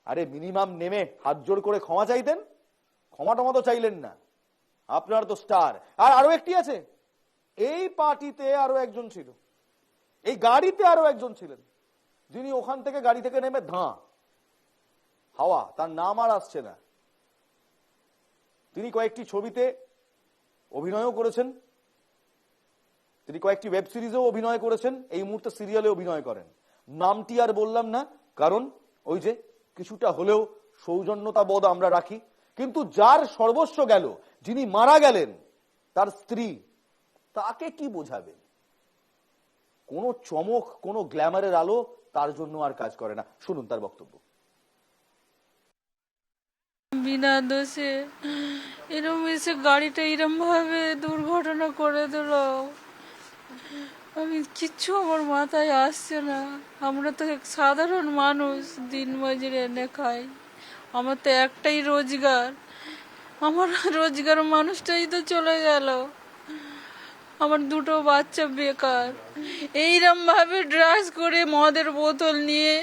আরে মিনিমাম নেমে হাত জোর করে ক্ষমা চাইতেন, ক্ষমা টমা তো চাইলেন না, আপনার তো স্টার। আর আরো একটি আছে, এই পার্টিতে আরো একজন ছিল, এই গাড়িতে আরো একজন ছিলেন, যিনি ওখান থেকে গাড়ি থেকে নেমে হাওয়া, তার নাম আর আসছে না। তিনি কয়েকটি ছবিতে অভিনয়ও করেছেন, তিনি কয়েকটি ওয়েব সিরিজেও অভিনয় করেছেন, এই মুহূর্তে সিরিয়ালে অভিনয় করেন। নামটি আর বললাম না, কারণ ওই যে কিছুটা হলেও সৌজন্যতা বোধ আমরা রাখি। কিন্তু যার সর্বস্ব গেল, যিনি মারা গেলেন, তার স্ত্রী, তাকে কি বোঝাবেন? কোন চমক, কোন গ্ল্যামারের আলো তার জন্য আর কাজ করে না। শুনুন তার বক্তব্য। বিনা দোষে এরম এসে গাড়িটা এরম ভাবে দুর্ঘটনা করে দিল, আমি কিচ্ছু আমার মাথায় আসছে না। আমরা তো সাধারণ মানুষ, দিন মজুরি এনে খাই, আমার তো একটাই রোজগার, আমার রোজগার মানুষটাই তো চলে গেল, আমার 2টো বাচ্চা বেকার। এইরম ভাবে ড্রাগস করে মদের বোতল নিয়ে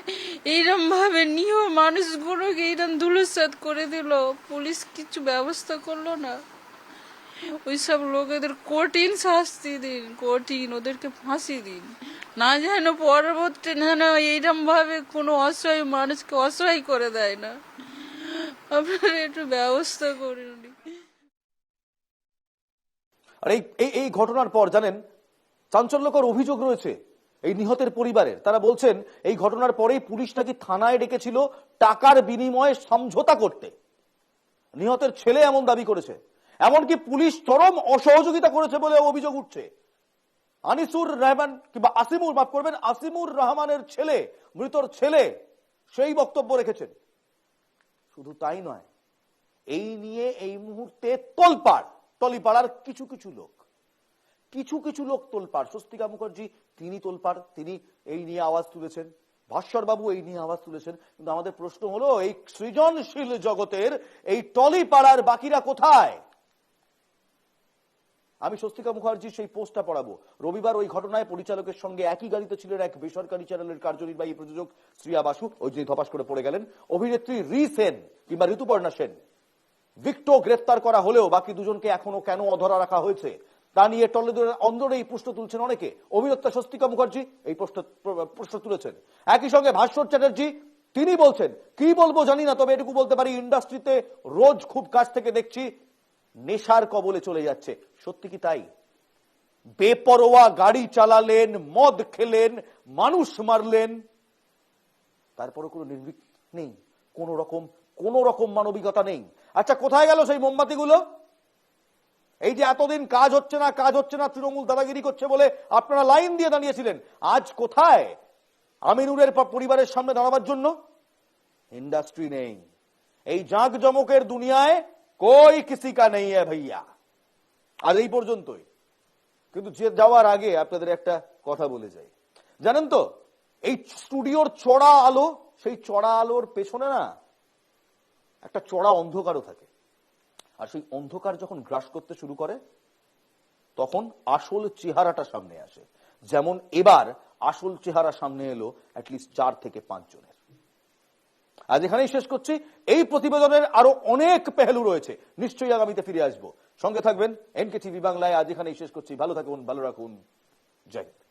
এইরম ভাবে নিয়েও মানুষগুলোকে এইরকম ধুলোসাৎ করে দিল, পুলিশ কিছু ব্যবস্থা করলো না। ওইসব লোকেদের কঠিন শাস্তি দিন, কঠিন, ওদেরকে ফাঁসি দিন, না যেন পরবর্তী যেন এইরকম ভাবে কোনো অসহায় মানুষকে অসহায় করে দেয় না। আপনারা একটু ব্যবস্থা করুন। আর এই ঘটনার পর জানেন, চাঞ্চল্যকর অভিযোগ রয়েছে এই নিহতের পরিবারের। তারা বলছেন এই ঘটনার পরেই পুলিশ নাকি থানায় ডেকেছিল টাকার বিনিময়ে সমঝোতা করতে। নিহতের ছেলে এমন দাবি করেছে, এমনকি পুলিশ চরম অসহযোগিতা করেছে বলে অভিযোগ উঠছে। আনিসুর রহমান কিংবা আসিমুর, মাফ করবেন, আসিমুর রহমানের ছেলে, মৃতর ছেলে, সেই বক্তব্য রেখেছেন। শুধু তাই নয়, এই নিয়ে এই মুহূর্তে টলিপাড়ার কিছু কিছু লোক তোলপাড়। স্বস্তিকা মুখার্জি তিনি তোলপাড়, তিনি এই নিয়ে আওয়াজ তুলেছেন, ভাস্বর বাবু এই নিয়ে আওয়াজ তুলেছেন। কিন্তু আমাদের প্রশ্ন হলো, এই সৃজনশীল জগতের এই টলিপাড়ার বাকিরা কোথায়? আমি স্বস্তিকা মুখার্জির সেই পোস্টটা পড়াবো। রবিবার ওই ঘটনায় পরিচালকের সঙ্গে একই গাড়িতে ছিলেন এক বেসরকারি চ্যানেলের কার্যনির্বাহী প্রযোজক শ্রিয়া বাসু, ওই যিনি ধপাস করে পড়ে গেলেন, অভিনেত্রী রি সেন কিংবা ঋতুপর্ণা সেন। ভিক্টো গ্রেফতার করা হলেও বাকি দুজনকে এখনো কেন অধরা রাখা হয়েছে তা নিয়ে টলেডোর অন্দরে এই প্রশ্ন তুলছেন অনেকে। অভিনেতা স্বস্তিকা মুখার্জি এই প্রশ্ন তুলেছেন। একই সঙ্গে ভাস্বর চ্যাটার্জি তিনি বলছেন, কি বলবো জানি না, তবে এটুকু বলতে পারি, ইন্ডাস্ট্রিতে রোজ খুব কাছ থেকে দেখছি নেশার কবলে চলে যাচ্ছে। সত্যি কি তাই? বেপরোয়া গাড়ি চালালেন, মদ খেলেন, মানুষ মারলেন, তারপরে কোনো নির্বিক নেই, কোন রকম মানবিকতা নেই। আচ্ছা, কোথায় গেল সেই মোমবাতিগুলো? এই যে এতদিন কাজ হচ্ছে না, তৃণমূল দাদাগিরি করছে বলে আপনারা লাইন দিয়ে দাঁড়িয়েছিলেন, আজ কোথায়? আমিনুরের পরিবারের সামনে দাঁড়াবার জন্য ইন্ডাস্ট্রি নেই। এই জাঁকজমকের দুনিয়ায় কোই কিসি কা নেই ভাইয়া। আর এই পর্যন্তই। কিন্তু যাওয়ার আগে আপনাদের একটা কথা বলে যাই। জানেন তো, এই স্টুডিওর চড়া আলো, সেই চড়া আলোর পেছনে না একটা চড়া অন্ধকারও থাকে। আর সেই অন্ধকার যখন গ্রাস করতে শুরু করে, তখন আসল চেহারাটা সামনে আসে। যেমন এবার আসল চেহারা সামনে এলো অ্যাটলিস্ট 4 থেকে 5 জনের। আজ এখানেই শেষ করছি। এই প্রতিবেদনের আরো অনেক পেহলু রয়েছে, নিশ্চয়ই আগামীতে ফিরে আসবো। সঙ্গে থাকবেন এনকে টিভি বাংলায়। আজ এখানেই শেষ করছি। ভালো থাকুন, ভালো রাখুন। জয় হিন্দ।